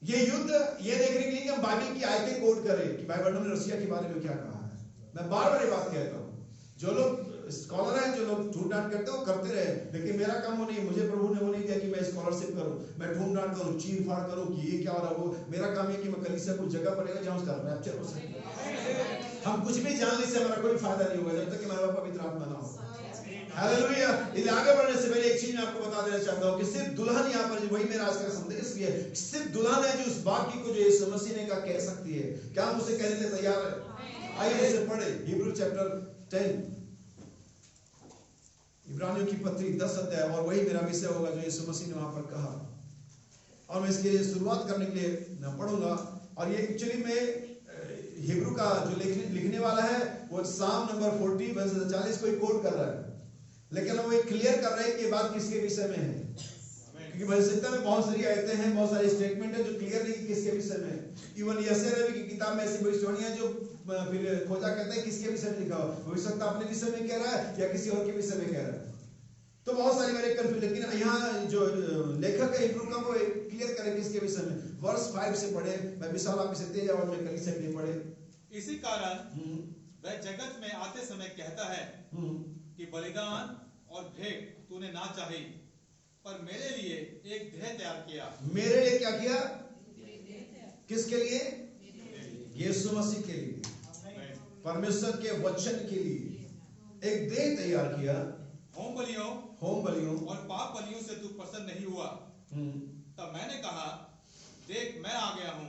ये युद्ध ये देखने के लिए कि हम बाइबल की आयतें कोट करें कि बाइबल ने रसिया के बारे में क्या कहा है। मैं बार बार ये बात कहता हूं, जो लोग स्कॉलर है, जो लोग ढूंढ डांट करते हैं वो करते रहे, लेकिन मेरा काम वो नहीं। मुझे प्रभु ने वो नहीं दिया कि मैं स्कॉलरशिप करूं, मैं ढूंढ डांट करूं, चीर फाड़ करूं कि ये क्या हो रहा है वो। मेरा काम है कि मैं कलीसिया को जगह पड़ेगा जहां उसका रैप्चर हो सके। हम कुछ भी जानने से हमारा कोई फायदा नहीं होगा जब तक कि हमारे पास पवित्र आत्मा ना हो। हालेलुया। इसलिए आगे बढ़ने से पहले एक चीज मैं आपको बता देना चाहता हूं कि सिर्फ दुल्हन यहाँ पर, वही मेरा आज का संदेश भी है, सिर्फ दुल्हन है जो उस बाकी को जो यीशु मसीह ने कह सकती है। क्या हम उसे कहने के लिए तैयार है? आइए उसे पढ़े। हिब्रू चैप्टर 10, इब्रानियों की पत्री 10 अध्याय, और वही मेरा विषय होगा जो यीशु मसीह ने वहां पर कहा। और मैं इसके लिए शुरुआत करने के लिए मैं पढ़ूंगा। और ये एक्चुअली में हिब्रू का जो लिखने वाला है वो साम नंबर 40 वर्स 40 को कोट कर रहा है, लेकिन वो क्लियर कर रहे हैं कि बात किसके विषय में है। क्योंकि भविष्यता में बहुत सारी आयतें हैं, बहुत सारे स्टेटमेंट है जो क्लियर नहीं कि किसके विषय में है। इवन यशायाह नबी की किताब में ऐसी भविष्यवाणियां जो फिर खोजा कहते हैं किसके विषय में लिखा हो, भविष्यता अपने विषय में कह रहा है या किसी और के विषय में कह रहा है। तो बहुत सारी मेरे कंफ्यूज, लेकिन यहाँ जो लेखक है हिब्रू का वो क्लियर करे किसके विषय में। वर्स 5 से पढ़े। मैं विशाल आप इसे तेज आवाज में कलीसिया के लिए पढ़े। इसी कारण वह जगत में आते समय कहता है कि बलिदान और भेंट तूने ना चाही, पर मेरे लिए एक देह तैयार किया। मेरे लिए क्या किया? किसके लिए? यीशु मसीह के लिए, परमेश्वर के वचन के लिए एक देह तैयार किया। होम बलियों और पाप बलियों से तू प्रसन्न नहीं हुआ। तब मैंने कहा, देख मैं आ गया हूँ,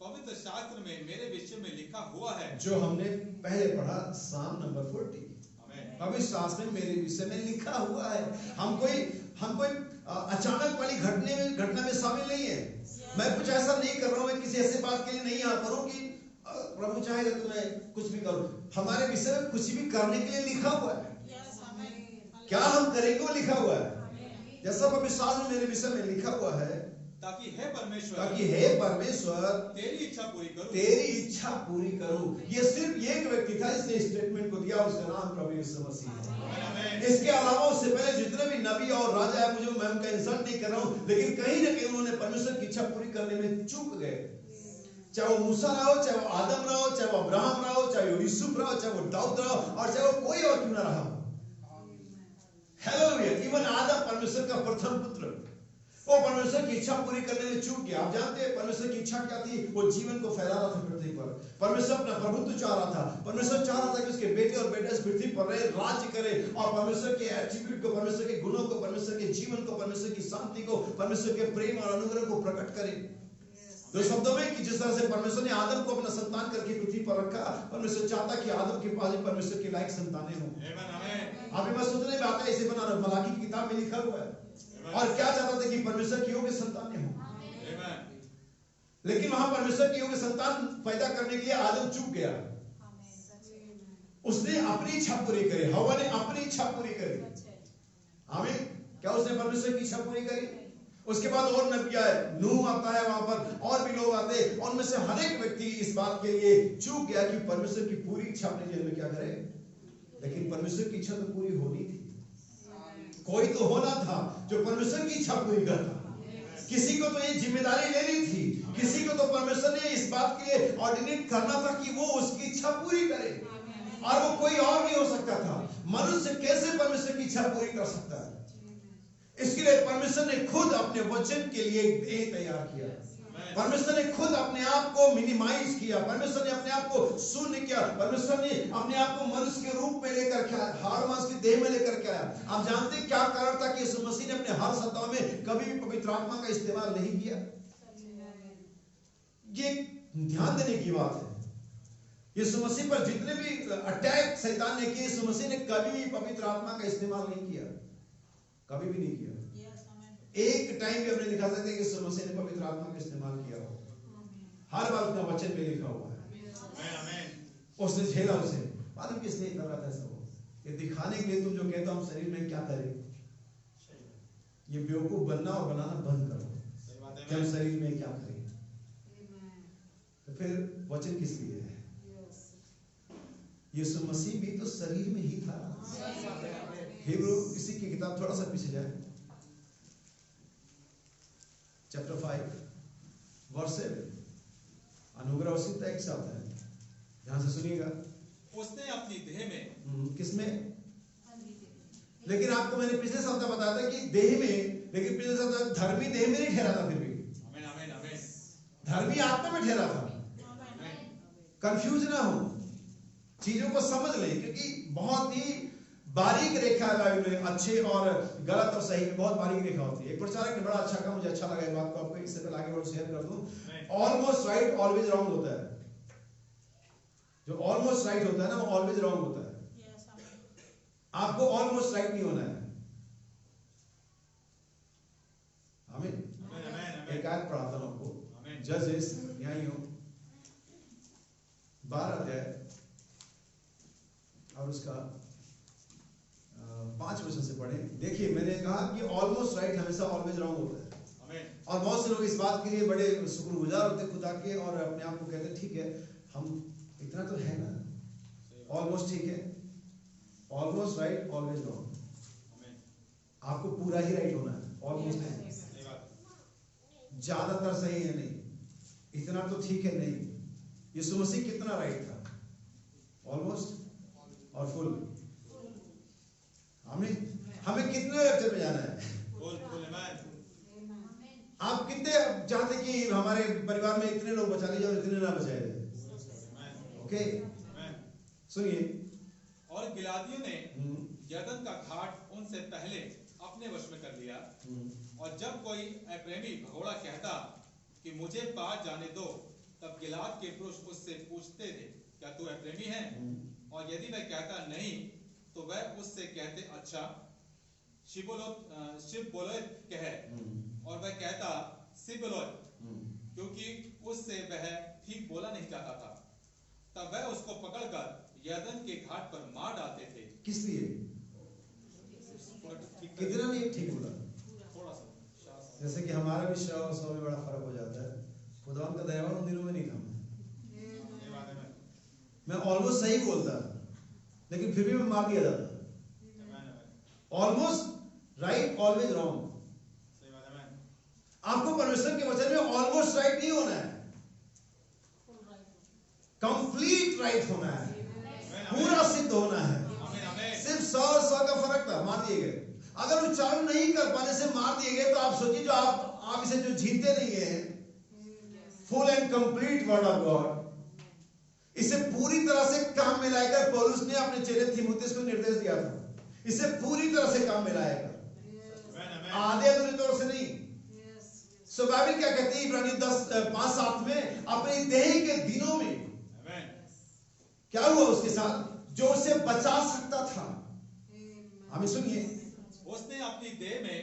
पवित्र शास्त्र में मेरे विषय में लिखा हुआ है। जो हमने पहले पढ़ा साम नंबर 40, पवित्र शास्त्र में मेरे विषय में लिखा हुआ है। हम कोई अचानक वाली घटना में शामिल नहीं है। मैं कुछ ऐसा नहीं कर रहा हूँ, मैं किसी ऐसे बात के लिए नहीं यहाँ पर हूँ कि प्रभु चाहेगा तो मैं कुछ भी करूँ। हमारे विषय में कुछ भी करने के लिए लिखा हुआ है। क्या हम करेंगे वो लिखा हुआ है। जैसा पवित्र शास्त्र में मेरे विषय में लिखा हुआ है, ताकि हे परमेश्वर तेरी इच्छा पूरी करूं। ये सिर्फ एक व्यक्ति था जिसने स्टेटमेंट को दिया, उसका नाम प्रभु यीशु मसीह है। इसके अलावा उससे पहले जितने भी नबी और राजा है, मुझे मैं उनका इंसल्ट नहीं कर रहा हूं, लेकिन कहीं ना कहीं उन्होंने परमेश्वर की इच्छा पूरी करने में चूक गए। चाहे वो मूसा रहा हो, चाहे वो आदम रहा हो, चाहे वो अब्राहम रहा हो, चाहे वो यूसुफ रहा हो, चाहे वो दाऊद रहा हो, और चाहे वो कोई और क्यों ना रहा हो। हालेलुया। इवन आदम परमेश्वर का प्रथम पुत्र, वो परमेश्वर की इच्छा पूरी करने में चूक गया। आप जानते हैं परमेश्वर की इच्छा क्या थी? वो जीवन को फैला रहा था पृथ्वी पर। परमेश्वर अपना प्रभुत्व चाह रहा था। परमेश्वर चाह रहा था कि उसके बेटे और बेटे इस पृथ्वी पर रहे, राज्य करे, और परमेश्वर के एट्रीब्यूट को, परमेश्वर के गुणों को, परमेश्वर के जीवन को, परमेश्वर की शांति को, परमेश्वर के प्रेम और अनुग्रह को प्रकट करे। तो शब्दों में कि जिस तरह से परमेश्वर ने आदम को अपना संतान करके पृथ्वी पर रखा, परमेश्वर चाहता कि आदम के पास भी परमेश्वर के लायक संतानें हों। आप ये सोचने में आता है, इसे बना मलाकी की किताब में लिखा हुआ है। और क्या चाहता था कि परमेश्वर की योग्य संतानें हों। लेकिन वहां परमेश्वर की योग्य संतान पैदा करने के लिए आदम चूक गया। उसने अपनी इच्छा पूरी करी, हवा ने अपनी इच्छा पूरी करी। आमीन। क्या उसने परमेश्वर की इच्छा पूरी करी? उसके बाद और नबी आए, नूह आता है वहां पर, और भी लोग आते, और उनमें से हर एक व्यक्ति इस बात के लिए चूक गया कि परमेश्वर की पूरी इच्छा अपने जीवन में क्या करे। लेकिन परमेश्वर की इच्छा तो पूरी होनी थी। कोई तो होना था जो परमेश्वर की इच्छा पूरी करता। किसी को तो ये जिम्मेदारी लेनी थी, किसी को तो परमेश्वर ने इस बात के लिए ऑर्डिनेट करना था कि वो उसकी इच्छा पूरी करे, और वो कोई और नहीं हो सकता था। मनुष्य कैसे परमेश्वर की इच्छा पूरी कर सकता है? इसके लिए परमेश्वर ने खुद अपने वचन के लिए एक देह तैयार किया। परमेश्वर ने खुद अपने आप को मिनिमाइज किया। परमेश्वर ने अपने आप को शून्य किया। परमेश्वर ने अपने आप को मनुष्य के रूप में लेकर के आया, हाड़ मांस की देह में लेकर के आया। आप जानते हैं क्या कारण था कि यीशु मसीह ने अपने हर सत्ता में कभी भी पवित्र आत्मा का इस्तेमाल नहीं किया? ये ध्यान देने की बात है। यीशु मसीह पर जितने भी अटैक शैतान ने किए, यीशु मसीह ने कभी भी पवित्र आत्मा का इस्तेमाल नहीं किया, कभी भी नहीं किया। एक टाइम भी हमने दिखा सकते हैं कि यीशु मसीह ने पवित्र आत्मा का इस्तेमाल किया हो। हर बार उसका वचन में लिखा हुआ है। उसने झेला उसे। मालूम किस लिए कर रहा था सब? ये दिखाने के लिए तुम जो कहते हो हम शरीर में क्या करें, ये बेवकूफ बनना और बनाना बंद करो कि हम शरीर में क्या करें। तो फिर वचन किस लिए है? यीशु मसीह भी तो शरीर में ही था। हिब्रू इसी की किताब थोड़ा सा पीछे जाए, चैप्टर 5 वर्स 7। अनुग्रह उसी तक से आता है, ध्यान से सुनिएगा। उसने अपनी देह में, किसमें? लेकिन आपको मैंने पिछले सप्ताह बताया था कि देह में, लेकिन पिछले सप्ताह धर्मी देह में नहीं ठहरा था, फिर भी धर्मी आत्मा में ठहरा था। कंफ्यूज ना हो, चीजों को समझ लें, क्योंकि बहुत ही बारीक रेखा है बाइबल में, अच्छे और गलत और सही में बहुत बारीक रेखा होती है। एक प्रचारक ने बड़ा अच्छा कहा, मुझे अच्छा लगा, इस बात को आपको इससे पहले आगे बढ़ शेयर कर दूं। ऑलमोस्ट राइट ऑलवेज रॉन्ग होता है। जो ऑलमोस्ट राइट होता है ना, वो ऑलवेज रॉन्ग होता है। आपको ऑलमोस्ट राइट नहीं होना है। आमीन। एक आयत पढ़ाता हूं आपको, जजेस, न्यायियों 12 अध्याय और उसका 5 वचन से पढ़े। देखिए, मैंने कहा कि ऑलमोस्ट राइट हमेशा ऑलवेज रॉन्ग होता है। और बहुत से लोग इस बात के लिए बड़े शुक्रगुजार होते खुदा के, और अपने आप को कहते ठीक है, हम इतना तो है ना, ऑलमोस्ट ठीक है। Almost right always wrong. आपको पूरा ही राइट होना है, ऑलमोस्ट नहीं। ज्यादातर सही है नहीं, इतना तो ठीक है नहीं। यीशु मसीह कितना राइट था? ऑलमोस्ट और फुल। हमें कितने लेक्चर में जाना है? आप कितने चाहते कि हमारे परिवार में इतने लोग बचा लीजिए और इतने ना बचाए जाए? ओके, सुनिए। और गिलादियों ने यरदन का घाट उनसे पहले अपने वश में कर लिया, और जब कोई अप्रेमी भगोड़ा कहता कि मुझे पार जाने दो, तब गिलाद के पुरुष उससे पूछते थे, क्या तू अप्रेमी है? और यदि वह कहता नहीं, तो वह उससे कहते, अच्छा शिबोलोत कह, और वह कहता सिबोलोत, क्योंकि उससे वह ठीक बोला नहीं जाता था। तब वह उसको पकड़कर यरदन के घाट पर मार डालते थे। किस लिए? कितना नहीं ठीक बोला, थोड़ा सा, जैसे कि हमारा भी 100 में बड़ा फर्क हो जाता है। खुदा का दयावान उन दिनों में नहीं था। मैं ऑलमोस्ट सही बोलता, लेकिन फिर भी मैं मार दिया जाता। Almost right always wrong. आपको परमेश्वर के वचन में ऑलमोस्ट राइट नहीं होना है, कंप्लीट राइट होना है, पूरा सिद्ध होना है। सिर्फ 100 का फर्क था, मार दिए गए। अगर उच्चारण नहीं कर पाने से मार दिए गए, तो आप सोचिए, जो आप इसे जो जीते नहीं गए हैं, full and complete word of God, इसे पूरी तरह से काम में लाकर पौलुस ने अपने चेले तीमुथियुस को निर्देश दिया था। इसे पूरी तरह से काम में लाएगा, आधे अधूरे तौर से नहीं। सो बाइबल क्या कहती है इब्रानी 10:5-7 में, अपने देह के दिनों में क्या हुआ उसके साथ, जो उसे बचा सकता था। हमें सुनिए, उसने अपनी देह में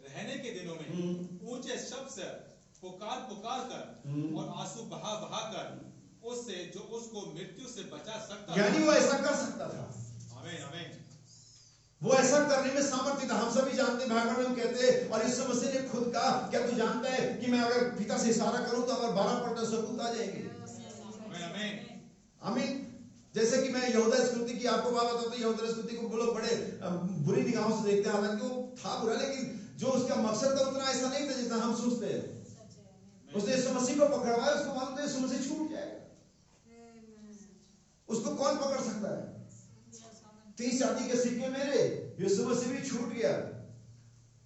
रहने के दिनों में ऊंचे शब्द से पुकार कर और आंसू बहा कर उससे जो उसको मृत्यु से बचा सकता, यानी वो ऐसा कर सकता था। आमीन आमीन। वो ऐसा करने में सामर्थ्य था। हम सभी जानते, भागवत में कहते हैं, और यीशु मसीह ने खुद कहा, क्या तू जानता है कि मैं अगर पिता से इशारा करूं तो अगर 12 पलटन सबूत आ जाएंगे? आमीन आमीन आमीन। जैसे कि मैं यहूदा स्कृति की आपको बात बताता हूं, यहूदा स्कृति को लोग बड़े बुरी निगाहों से देखते हैं। हालांकि वो था बुरा, लेकिन जो उसका मकसद था उतना ऐसा नहीं था जितना हम सोचते हैं। उसने यीशु मसीह को पकड़वाया, उसको मालूम था यीशु मसीह छूट जाएगा। उसको कौन पकड़ सकता है? 30 चांदी के सिक्के मेरे, यीशु मसीह भी छूट गया,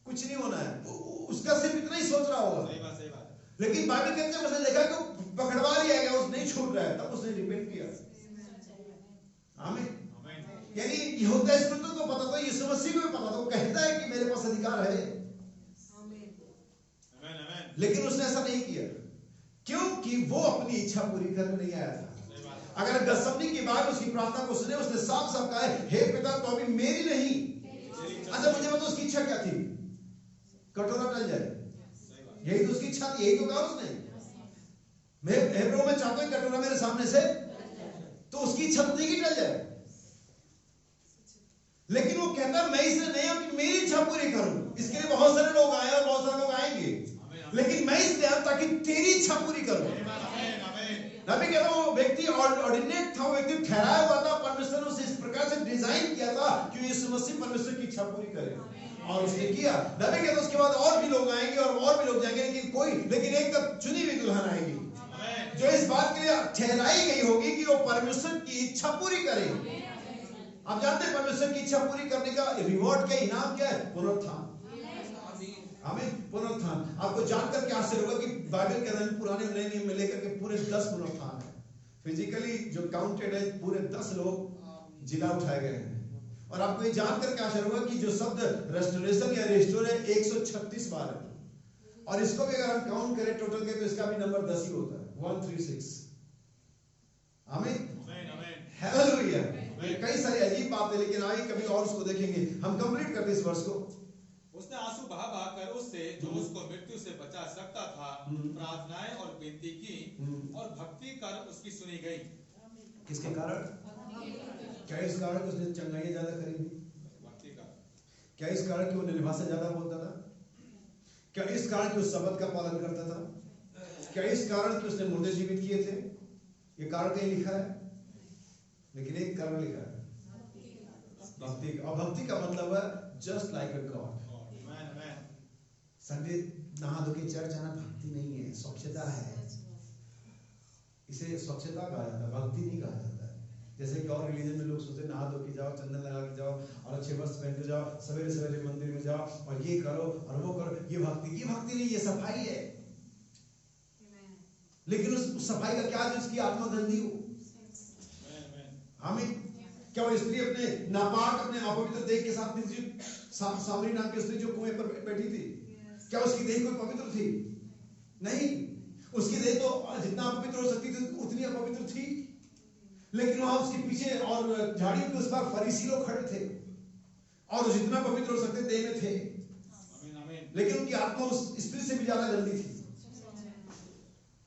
कुछ नहीं होना है। उसका सिर्फ इतना ही सोच रहा होगा। सही बात। लेकिन बाइबल कहते हैं उसने देखा कि पकड़वा लिया गया, उस नहीं छूट रहा है, तब उसने रिपेंट किया। आमीन। यानी यहूदा स्कृति को पता था, यीशु मसीह को भी पता था, वो कहता है कि मेरे पास अधिकार है, लेकिन उसने ऐसा नहीं किया, क्योंकि वो अपनी इच्छा पूरी करने नहीं आया था। अगर गसमनी की बात उसकी प्रार्थना को सुने, उसने साफ साफ कहा है, हे पिता, तो अभी मेरी नहीं। अच्छा, मुझे बताओ उसकी इच्छा क्या थी? कटोरा टल जाए, यही तो उसकी इच्छा थी, यही तो कहा उसने। मैं हेब्रों में चाहता हूं कटोरा मेरे सामने से, तो उसकी इच्छा थी कि टल जाए, लेकिन वो कहता है मैं इसलिए नहीं हूं कि मेरी इच्छा पूरी करूं। इसके लिए बहुत सारे लोग आए और बहुत सारे लोग आएंगे, लेकिन मैं इसलिए आया ताकि तेरी इच्छा पूरी करूं। नबी कहता हूं, वो व्यक्ति ऑर्डिनेट था, वो व्यक्ति ठहराया हुआ था। परमेश्वर ने उसे इस प्रकार से डिजाइन किया था कि यीशु मसीह परमेश्वर की इच्छा पूरी करे, और उसने किया। नबी कहता उसके बाद और भी लोग आएंगे और भी लोग जाएंगे, लेकिन एक तक चुनी हुई दुल्हन आएगी जो इस बात के लिए ठहराई गई होगी कि वो परमेश्वर की इच्छा पूरी करे। आप जानते हैं परमेश्वर की इच्छा पूरी करने का रिवॉर्ड क्या, इनाम क्या है? पुनरुत्थान। आमीन। पुनरुत्थान। आपको जानकर के आश्चर्य होगा कि बाइबल के अंदर पुराने और नए नियम में लेकर के पूरे 10 पुनरुत्थान है। फिजिकली जो काउंटेड है पूरे 10 लोग जिला उठाए गए हैं। और आपको ये जानकर के आश्चर्य होगा कि जो शब्द रेस्टोरेशन या रिस्टोर है 136 बार है। और इसको भी अगर हम काउंट करें टोटल के तो इसका भी नंबर 10 ही होता है, 136। आमीन। हालेलुया। कई सारी अजीब बातें, लेकिन आइए कभी और उसको देखेंगे। हम कंप्लीट करते इस वर्ष को। उसने आंसू बहा बहाकर उससे जो उसको मृत्यु से बचा सकता था प्रार्थनाएं और विनती की और भक्ति कर उसकी सुनी गई। किसके कारण? क्या इस कारण कि उसने चंगाइयां ज्यादा करी थी? भक्ति का। क्या इस कारण कि वो निलवा से ज्यादा बोलता था? क्या इस कारण कि उस शब्द का पालन करता था? क्या इस कारण कि उसने मुर्दे जीवित किए थे? ये कारण कहीं लिखा है? लेकिन एक कारण लिखा है, भक्ति। और भक्ति का मतलब है जस्ट लाइक अ गॉड। संडे नहा धो के चर्च आना भक्ति नहीं है, स्वच्छता है। इसे स्वच्छता कहा जाता है, भक्ति नहीं कहा जाता है। जैसे कि और रिलीजन में लोग सोचते नहा धो के जाओ, चंदन लगा के जाओ और अच्छे वस्त्र पहन के जाओ, सवेरे सवेरे मंदिर में जाओ और ये करो और वो करो, ये भक्ति नहीं, ये सफाई है। लेकिन उस सफाई का क्या जो उसकी आत्मा गंदी हो? आमीन। क्या वो स्त्री अपने नापाक, अपने अपवित्र देह के साथ सामरी नाम की स्त्री जो कुएं पर बैठी थी, क्या उसकी देह कोई पवित्र थी? नहीं। उसकी देह तो जितना अपवित्र हो सकती थी उतनी अपवित्र थी। लेकिन वहां उसके पीछे और झाड़ी के उस पार फरीसी लोग खड़े थे और जितना पवित्र हो सकते देह में थे, लेकिन उनकी आत्मा उस स्त्री से भी ज्यादा गंदी थी।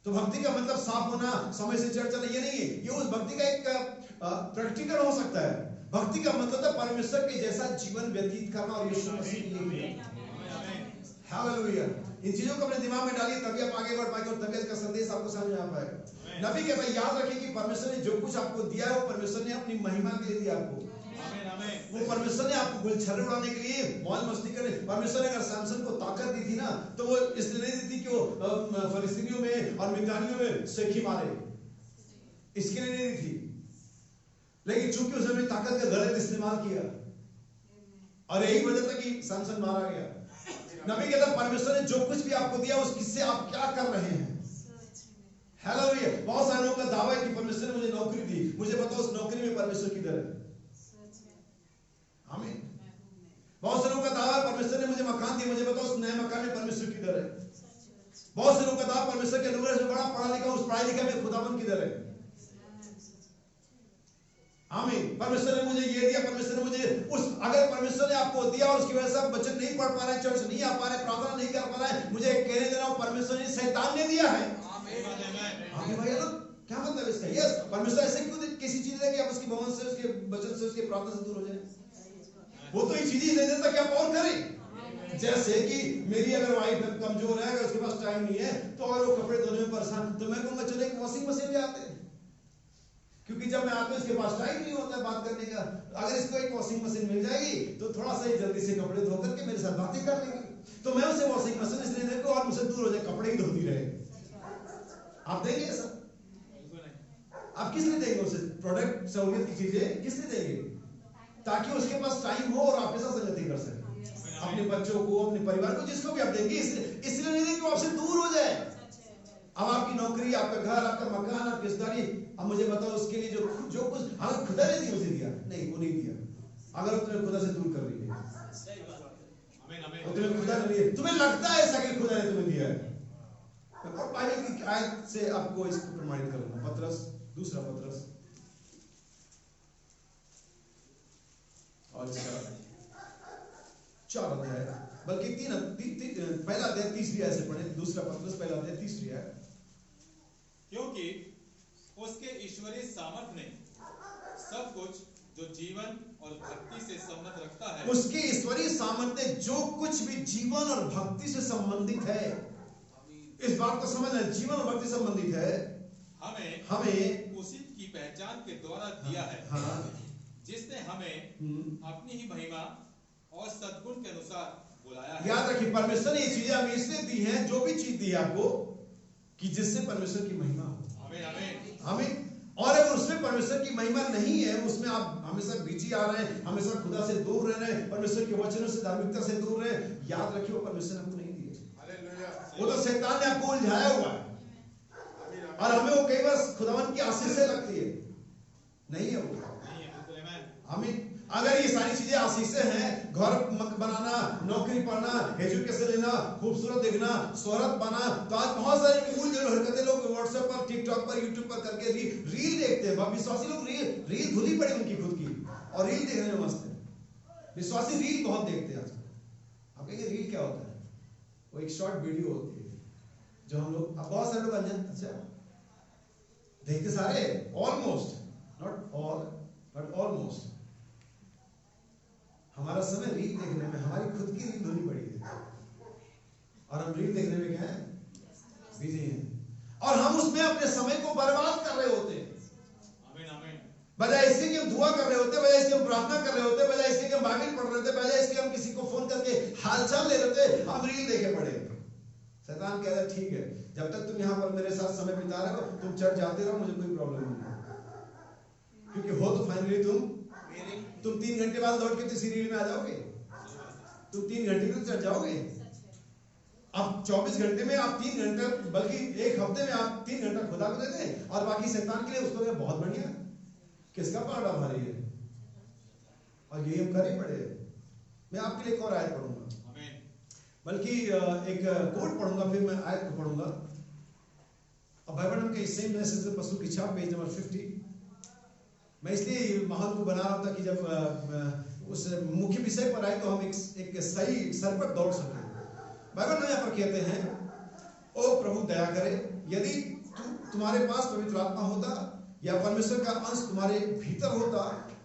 तो भक्ति का मतलब साफ होना, समय से चर्चा नहीं, ये नहीं है। ये उस भक्ति का एक प्रैक्टिकल हो सकता है। भक्ति का मतलब है परमेश्वर के जैसा जीवन व्यतीत करना और यीशु मसीह के लिए। हालेलुया। इन चीजों को अपने दिमाग में डालिए, तभी आप आगे बढ़ पाएंगे और तभी इसका संदेश आपको समझ में आ पाएगा। नबी कहता है याद रखिए कि परमेश्वर ने जो कुछ आपको दिया है वो परमेश्वर ने अपनी महिमा के लिए दिया आपको। वो परमेश्वर ने आपको गुलछर्रे उड़ाने के लिए, मौज मस्ती करने। परमेश्वर ने अगर सैमसन को ताकत दी थी ना तो वो इसलिए नहीं दी थी कि वो फलिस्तीनियों में और मिद्यानियों में सेखी मारे, इसके लिए नहीं दी थी। लेकिन चूंकि उसने ताकत का गलत इस्तेमाल किया और यही वजह था कि सैमसन मारा गया। नबी कहता परमेश्वर ने जो कुछ भी आपको दिया उस किससे आप क्या कर रहे हैं। हालेलुया। बहुत सारे लोगों का दावा है कि परमेश्वर ने मुझे नौकरी दी, मुझे बताओ उस नौकरी में परमेश्वर किधर है? आमीन। बहुत से लोगों का दावा है परमेश्वर ने मुझे मकान दिया, मुझे बताओ उस नए मकान में परमेश्वर किधर है? बहुत से लोगों का दावा परमेश्वर के अनुग्रह से बड़ा पढ़ा लिखा, उस पढ़ाई लिखा में खुदावन किधर है? आमीन। परमेश्वर ने मुझे ये दिया, परमेश्वर ने मुझे उस, अगर परमेश्वर ने आपको दिया और उसकी वजह से आप बचत नहीं पढ़ पा रहे, चर्च नहीं आ पा रहे, प्रार्थना नहीं कर पा रहे, मुझे कहने देना परमेश्वर ने, शैतान ने दिया है। आमीन भाई लोग, क्या मतलब इसका? यस, परमेश्वर ऐसे क्यों किसी चीज दे कि आप उसकी भवन से, उसके वचन से, उसके प्रार्थना से दूर हो जाए? वो तो ये चीजें दे देता कि आप और करें। जैसे कि मेरी अगर वाइफ कमजोर है, अगर उसके पास टाइम नहीं है तो अगर वो कपड़े धोने में परेशान, तो मैं कहूंगा चले वॉशिंग मशीन ले आते हैं, क्योंकि जब मैं आता हूं इसके पास टाइम नहीं होता है बात करने का। अगर इसको एक वॉशिंग मशीन मिल जाएगी तो थोड़ा सा जल्दी से कपड़े धो करके मेरे साथ बातें कर लेगी। तो मैं उसे वॉशिंग मशीन इसलिए दे दूं और मुझसे दूर हो जाए, कपड़े ही धोती रहे। आप देंगे ऐसा? आप किस लिए देंगे उसे? प्रोडक्ट, सहूलियत की चीजें किस लिए देंगे? ताकि उसके पास टाइम हो और आप ऐसा संगति कर सके अपने बच्चों को, अपने परिवार को, जिसको भी आप देंगे। इसलिए नहीं देंगे कि वो आपसे दूर हो जाए। अब आपकी नौकरी, आपका घर, आपका मकान, आपकी रिश्तेदारी, अब मुझे बताओ उसके लिए जो कुछ अगर खुदा ने मुझे दिया, नहीं वो नहीं दिया। अगर तुम्हें खुदा से दूर कर रही है, तुम्हें खुदा ने दिया, तुम्हें लगता है ऐसा कि खुदा ने तुम्हें दिया है। और बाइबल की आयत से आपको इसको प्रमाणित करूंगा। पतरस, दूसरा पतरस और इसका 4 अध्याय, बल्कि 3 पहला अध्याय 30 आयत से पढ़े। दूसरा पतरस पहला अध्याय 30 आयत। क्योंकि उसके ईश्वरीय सामर्थ ने सब कुछ जो जीवन और भक्ति से संबंध रखता है, उसके ईश्वरीय सामर्थ ने जो कुछ भी जीवन और भक्ति से संबंधित है, इस बात को समझना, जीवन और भक्ति संबंधित है, हमें उसी की पहचान के द्वारा दिया है। जिसने हमें अपनी ही महिमा और सद्गुण के अनुसार बुलाया है। याद रखिए, परमेश्वर ने ये चीजें हमें इसलिए दी हैं, जो भी चीज दी है आपको, कि जिससे परमेश्वर की महिमा हो। आमीन। और अगर उसमें परमेश्वर की की महिमा नहीं है, उसमें आप हमेशा बिजी आ रहे हैं, हमेशा खुदा से दूर रह रहे हैं, परमेश्वर के वचनों से, धार्मिकता से दूर रहे हैं, याद रखिए वो परमेश्वर ने आपको नहीं दिए। वो तो शैतान ने आपको उलझाया हुआ है, और हमें वो कई बार खुदावन की आशीष से लगती है, नहीं है वो। हमें अगर ये सारी चीजें आशीषें हैं, घर बनाना, नौकरी पाना, एजुकेशन लेना, खूबसूरत दिखना, शोहरत पाना, तो आज बहुत सारी कूल जो हरकतें लोग व्हाट्सएप पर, टिकटॉक पर, यूट्यूब पर करके रील देखते हैं। विश्वासी लोग रील खुली पड़ी उनकी खुद की, और रील देखने में मस्त है। विश्वासी रील बहुत देखते हैं आजकल। आप कहेंगे रील क्या होता है? वो एक शॉर्ट वीडियो होती है जो हम लोग, अब बहुत सारे लोग अनजान, अच्छा देखते सारे, almost, not all but almost. हमारा समय रील देखने में, हमारी खुद की रील धुनी पड़ी है, और हम रील देखने में क्या है, बिजी हैं, और हम उसमें अपने समय को बर्बाद कर रहे होते हैं। बजाय इसके कि हम दुआ कर रहे होते, बजाय इसके हम प्रार्थना कर रहे होते, बजाय इसके कि हम बाइबल पढ़ रहे होते, बजाय इसके हम किसी को फोन करके हालचाल ले रहे होते, हम रील देखे पड़े। शैतान कहता है ठीक है, जब तक तुम यहाँ पर मेरे साथ समय बिता रहे हो, तुम चर्च जाते रहो, मुझे कोई प्रॉब्लम नहीं है, क्योंकि हो तो फाइनली तुम 3 घंटे बाद लौट के तीसरी रील में आ जाओगे। तुम 3 घंटे में चढ़ जाओगे। अब 24 घंटे में आप 3 घंटा, बल्कि एक हफ्ते में आप 3 घंटा खुदा को देते हैं, और बाकी शैतान के लिए उसको बहुत बढ़िया, किसका पाड़ा भारी है, और यही हम करे पड़े। मैं आपके लिए एक और आयत पढ़ूंगा, बल्कि एक कोट पढ़ूंगा, फिर मैं आयत को पढ़ूंगा। अब बाइबल के सेम मैसेज में पशु की छाप, पेज नंबर 50। मैं इसलिए माहौल को बना रहा था कि जब उस मुख्य विषय पर आए तो हम एक सही सर पर दौड़ सकें। बाइबल में यहाँ पर कहते हैं, ओ प्रभु दया करे, यदि तुम्हारे पास पवित्र आत्मा होता, या परमेश्वर का अंश तुम्हारे भीतर होता,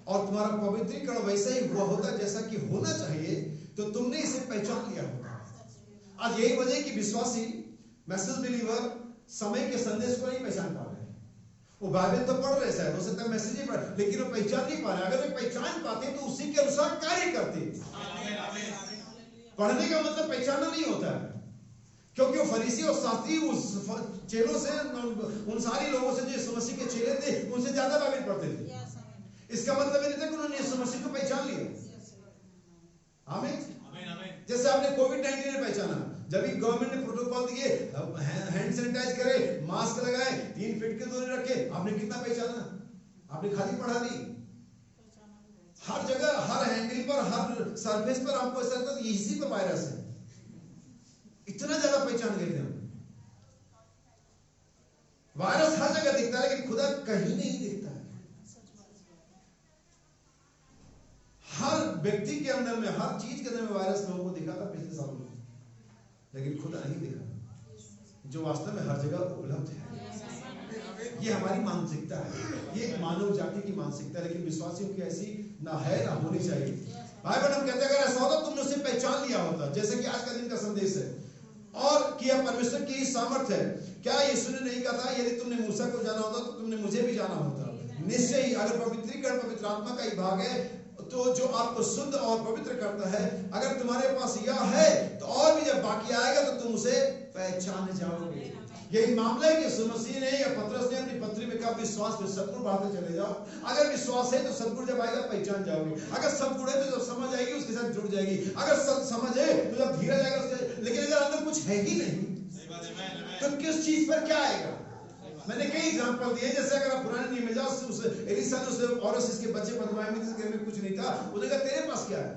और तुम्हारा पवित्रीकरण वैसा ही हुआ होता जैसा कि होना चाहिए, तो तुमने इसे पहचान लिया होता। आज यही वजह कि विश्वासी मैसेज बिलीवर समय के संदेश को नहीं पहचान पा रहे। वो बाइबल तो पढ़ रहे शायद, हो सकता है मैसेज ही पढ़, लेकिन वो पहचान नहीं पा रहे। अगर वे पहचान पाते तो उसी के अनुसार कार्य करते। पढ़ने का मतलब पहचानना नहीं होता है, क्योंकि वो फरीसी और शास्त्री उस चेलों से, उन सारी लोगों से जो यीशु मसीह के चेले थे, उनसे ज्यादा बाइबल पढ़ते थे। इसका मतलब ये नहीं था कि उन्होंने यीशु मसीह को पहचान लिया। आमीन। जैसे आपने कोविड-19 ने पहचाना, जब भी गवर्नमेंट ने प्रोटोकॉल दिए, हैंड सैनिटाइज करे, मास्क लगाए, 3 फीट की दूरी रखे, आपने कितना पहचाना? आपने खाली पढ़ा नहीं, हर जगह, हर हैंडल पर, हर सरफेस पर आपको ऐसा लगता है इसी पर वायरस है। इतना ज्यादा पहचान गए थे हम। वायरस हर जगह दिखता है, लेकिन खुदा कहीं नहीं दिखता है। हर व्यक्ति के अंदर में, हर चीज के अंदर में वायरस लोगों को दिखा था पिछले सालों में, लेकिन खुदा नहीं दिखा, जो वास्तव में हर जगह उपलब्ध है। ये हमारी मानसिकता है, ये मानव जाति की मानसिकता है, लेकिन विश्वासियों की ऐसी ना है, ना होनी चाहिए। बाइबल हम कहते हैं अगर ऐसा होता तुमने उसे पहचान लिया होता, जैसे कि आज का दिन का संदेश है, और कि यह परमेश्वर की सामर्थ है। क्या यीशु ने नहीं कहा था, यदि तुमने मूसा को जाना होता तो तुमने मुझे भी जाना होता? निश्चय ही, अगर पवित्रीकरण पवित्र आत्मा का ही भाग है, तो जो आपको शुद्ध और पवित्र करता है, अगर तुम्हारे पास यह है, तो और भी जब बाकी आएगा तो तुम उसे पहचान जाओगे। यही मामला है कि यीशु मसीह ने या पतरस ने अपनी पत्री में कहा, विश्वास में सदगुण बढ़ाते चले जाओ। अगर विश्वास है तो सदगुण जब आएगा पहचान जाओगे, अगर सदगुण है तो जब समझ आएगी उसके साथ जुड़ जाएगी, अगर समझ है तो जब धीरज आएगा उसके। लेकिन अगर अंदर कुछ है ही नहीं तो किस चीज पर क्या आएगा? मैंने कई एग्जांपल दिए, जैसे अगर आप पुराने नियम में जाओ, उस एलिसा ने उस औरत से इसके बच्चे बदमाए में घर में कुछ नहीं था, उसने कहा तेरे पास क्या है?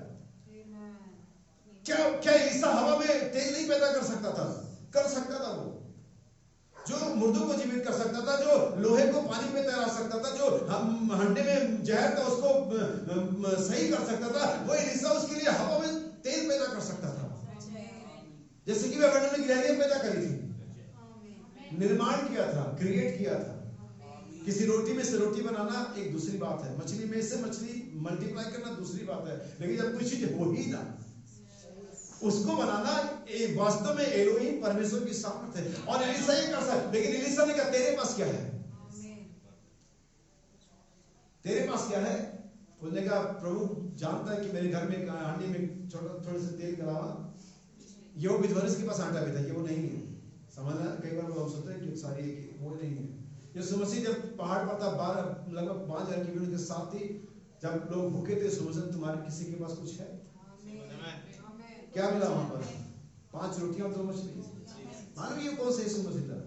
क्या एलिसा हवा में तेल नहीं पैदा कर सकता था? कर सकता था। वो जो मुर्दों को जीवित कर सकता था, जो लोहे को पानी में तैरा सकता था, जो हंडे में जहर था उसको सही कर सकता था, वो एलिसा उसके लिए हवा में तेल पैदा कर सकता था। जैसे कि वह वर्णन में गिलहरियां पैदा करी थी, निर्माण किया था, क्रिएट किया था। किसी रोटी में से रोटी बनाना एक दूसरी बात है, मछली में से मछली मल्टीप्लाई करना दूसरी बात है, लेकिन जब कुछ चीज हो ही ना, उसको बनाना वास्तव में एलोहिम परमेश्वर की सामर्थ है। और एलिसा ये कर सकता, लेकिन एलिसा ने कहा तेरे पास क्या है? तेरे पास क्या है? उसने कहा प्रभु जानता है कि मेरे घर में हांडी में थोड़े से तेल के अलावा ये वो विधवा के पास आटा भी था, ये वो नहीं है। समझना, कई बार हम सोचते हैं कि सारी वो नहीं है, यीशु मसीह जब पहाड़ पर था, लगभग 5000 की भीड़ के साथ थी, जब लोग भूखे थे, यीशु मसीह तुम्हारे किसी के पास कुछ है? क्या मिला वहां पर? 5 रोटियां और 2 मछली। मालूम ये कौन सा यीशु मसीह था?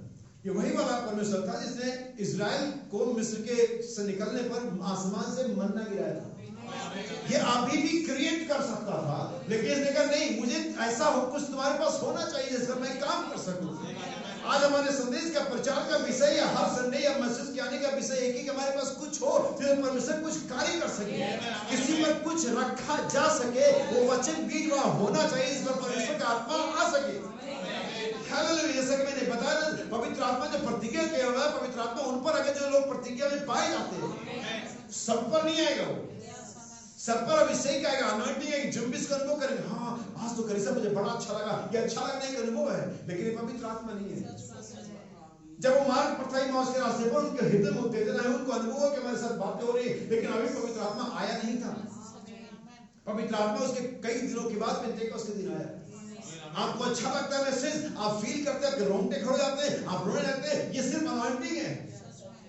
ये वही वाला परमेश्वर था जिसने इजराइल को मिस्र के से निकलने पर आसमान से मन्ना गिराया था। ये अभी भी क्रिएट कर सकता था, लेकिन इसने कहा नहीं, मुझे ऐसा हो कुछ तुम्हारे पास होना चाहिए जिसका मैं काम कर सकूं। आज हमारे संदेश का प्रचार का विषय या हर संडे या मैसेज के आने का विषय एक ही कि हमारे पास कुछ हो जिसमें परमेश्वर कुछ कार्य कर सके, किसी पर कुछ रखा जा सके। वो वचन बीज वहां होना चाहिए जिस पर परमेश्वर का आत्मा आ सके। हालेलुया। जैसा कि मैंने बताया ना, पवित्र आत्मा जो प्रतिज्ञा किया हुआ है, पवित्र आत्मा उन पर अगर जो लोग प्रतिज्ञा में पाए जाते हैं, सब पर नहीं आएगा। वो सब पर अभिषेक आएगा, अनॉइंटिंग आएगी, जुम्बिश का अनुभव करेंगे। हाँ आज तो करीसा मुझे बड़ा अच्छा लगा, ये अच्छा लगने का अनुभव है, लेकिन ये पवित्र आत्मा नहीं है। जब वो मार्ग पर था इम्माउस के रास्ते पर, उनके हृदय में उत्तेजना है, उनको अनुभव कि हमारे साथ बातें हो रही है, लेकिन अभी पवित्र आत्मा आया नहीं था। पवित्र आत्मा उसके कई दिनों के बाद पेंटेकोस्त के दिन आया। आपको अच्छा लगता है मैसेज, आप फील करते हैं, रोंगटे खड़े जाते हैं, आप रोने लगते हैं, ये सिर्फ अनॉइंटिंग है।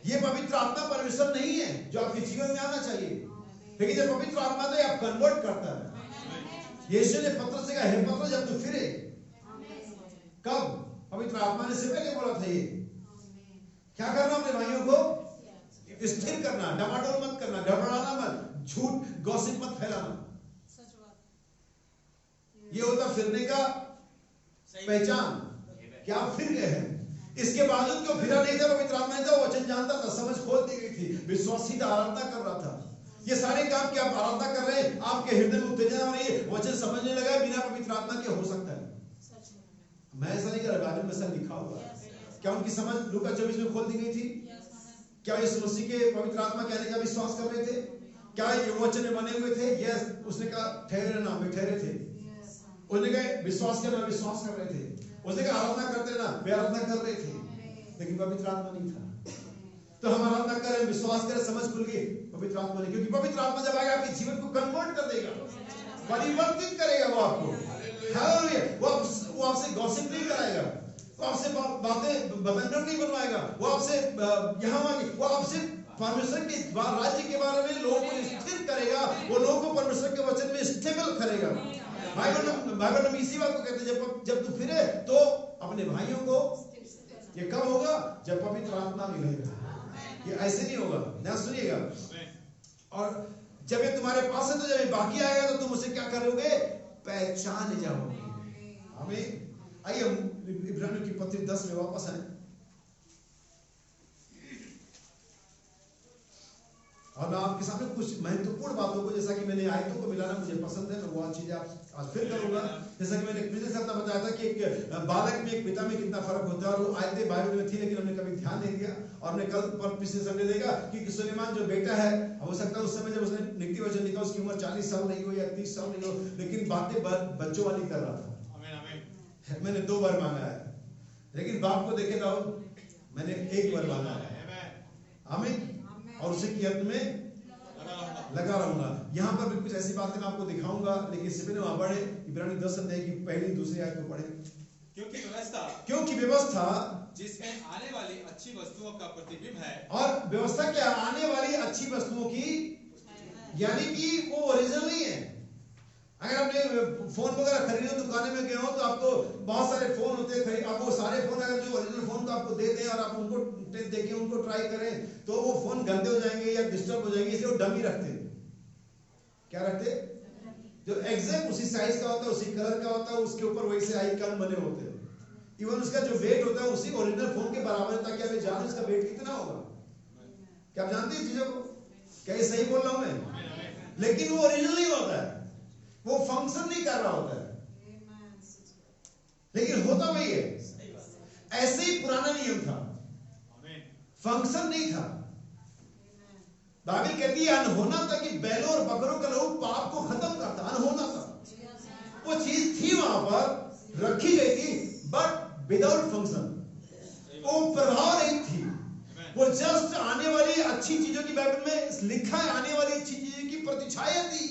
ये पवित्र आत्मा परमेश्वर नहीं है जो आपके जीवन में आना चाहिए। लेकिन जब पवित्र आत्मा तो आप कन्वर्ट करता है। यीशु ने पत्रस से कहा, हे पत्रस जब तू फिरे, कब? पवित्र आत्मा ने से पहले बोला था ये क्या करना, अपने भाइयों को स्थिर करना, डमाडोल मत करना, गड़बड़ाना मत, झूठ गॉसिप मत फैलाना। ये होता फिरने का पहचान कि आप फिर गए हैं। इसके बावजूद क्यों फिरा नहीं था? पवित्र आत्मा ने था, वचन जानता था, समझ खोल दी गई थी, विश्वास सीधा आराधना कर रहा था। ये सारे काम कि आप आराधना कर रहे हैं, आपके हृदय में उत्तेजना हो रही है, वचन समझने लगा, बिना पवित्र आत्मा के हो सकता है? मैं ऐसा नहीं कर रहा, बाइबल में ऐसा लिखा हुआ है। क्या उनकी समझ लूका 24 में खोल दी गई थी? क्या यीशु मसीह के पवित्र आत्मा कहने का विश्वास कर रहे थे? क्या ये वचन में बने हुए थे? यस। उसने कहा ठहरे ना, वे ठहरे थे। उसने कहा विश्वास करना, विश्वास कर रहे थे। उसने कहा आराधना करते ना, वे आराधना कर रहे थे, लेकिन पवित्र आत्मा नहीं था। तो हम आराधना करें, विश्वास करें, समझ खुल गई, पवित्र आत्मा नहीं। क्योंकि पवित्र आत्मा जब आएगा आपके जीवन को कन्वर्ट कर देगा, परिवर्तित करेगा। वो आपको हालेलुया, वो आपसे गॉसिप नहीं कराएगा, वो आपसे बातें बतंगड़ नहीं बनवाएगा, वो आपसे वो आपसे परमेश्वर के राज्य के बारे में लोगों को स्थिर करेगा, वो लोगों को परमेश्वर के वचन में स्टेबल करेगा। बाइबल में इसी बात को कहते हैं, जब तू फिरे तो अपने भाइयों को, ये कब होगा? जब पवित्र आत्मा मिलेगा। ये ऐसे नहीं होगा, ध्यान सुनिएगा। और जब ये तुम्हारे पास है, तो जब ये बाकी आएगा तो तुम उसे क्या करोगे? पहचान जाओगे। आमीन। आइए इब्रानियों की पत्री 10 में वापस आए और मैं आपके सामने कुछ महत्वपूर्ण बातों को, जैसा कि मैंने आयतों को मिलाना मुझे पसंद है, मैं वो चीजें आप आज फिर करूंगा। जैसा कि मैंने पिछले सप्ताह बताया था कि एक बालक में एक पिता में कितना फर्क होता है, और वो आयतें बाइबल में थी लेकिन हमने कभी ध्यान नहीं दिया। और हमने कल पर पिछले संडे देखा कि सुलेमान जो बेटा है, हो सकता है उस समय जब उसने नीति वचन लिखा उसकी उम्र 40 साल नहीं हो या 30 साल नहीं हो, लेकिन बातें बच्चों वाली कर रहा था। मैंने 2 बार मांगा है, लेकिन बाप को देखे दाऊद, मैंने 1 बार मांगा है। आमीन। और उसे की अंत में लगा रहूंगा। यहाँ पर भी कुछ ऐसी बातें मैं आपको दिखाऊंगा, लेकिन इससे पहले वहां पढ़े इब्रानी 10 अध्याय की पहली दूसरी आयत को पढ़े। क्योंकि व्यवस्था जिसमें आने वाली अच्छी वस्तुओं का प्रतिबिंब है। और व्यवस्था क्या? आने वाली अच्छी वस्तुओं की, यानी कि वो ओरिजिनल नहीं है। अगर आपने फोन वगैरह खरीदे, दुकान में गए हो तो आपको बहुत सारे फोन होते हैं, आप वो सारे फोन अगर जो ओरिजिनल फोन को आपको दे दें और आप उनको देखें, उनको ट्राई करें, तो वो फोन गंदे हो जाएंगे या डिस्टर्ब हो जाएंगे, इसलिए वो डमी रखते हैं। क्या रखते? जो एग्जैक्ट उसी साइज का होता है, उसी कलर का होता है, उसके ऊपर वैसे आइकन बने होते हैं। इवन उसका जो वेट होता है उसी ओरिजिनल फोन के बराबर, ताकि आप जाने उसका वेट कितना होगा। क्या आप जानते हैं चीजों को? क्या ये सही बोल रहा हूं मैं? लेकिन वो ओरिजिनल नहीं होता है, वो फंक्शन नहीं कर रहा होता है, लेकिन होता वही है। ऐसे ही पुराना नियम था, फंक्शन नहीं था। बाइबल कहती है अनहोना था कि बैलों और बकरों का लहू पाप को खत्म करता, अनहोना था। वो चीज थी वहां पर रखी गई थी, बट विदाउट फंक्शन, वो प्रभाव नहीं थी। वो जस्ट आने वाली अच्छी चीजों की, बाइबल में लिखा है आने वाली अच्छी चीजों की प्रतिछाया थी।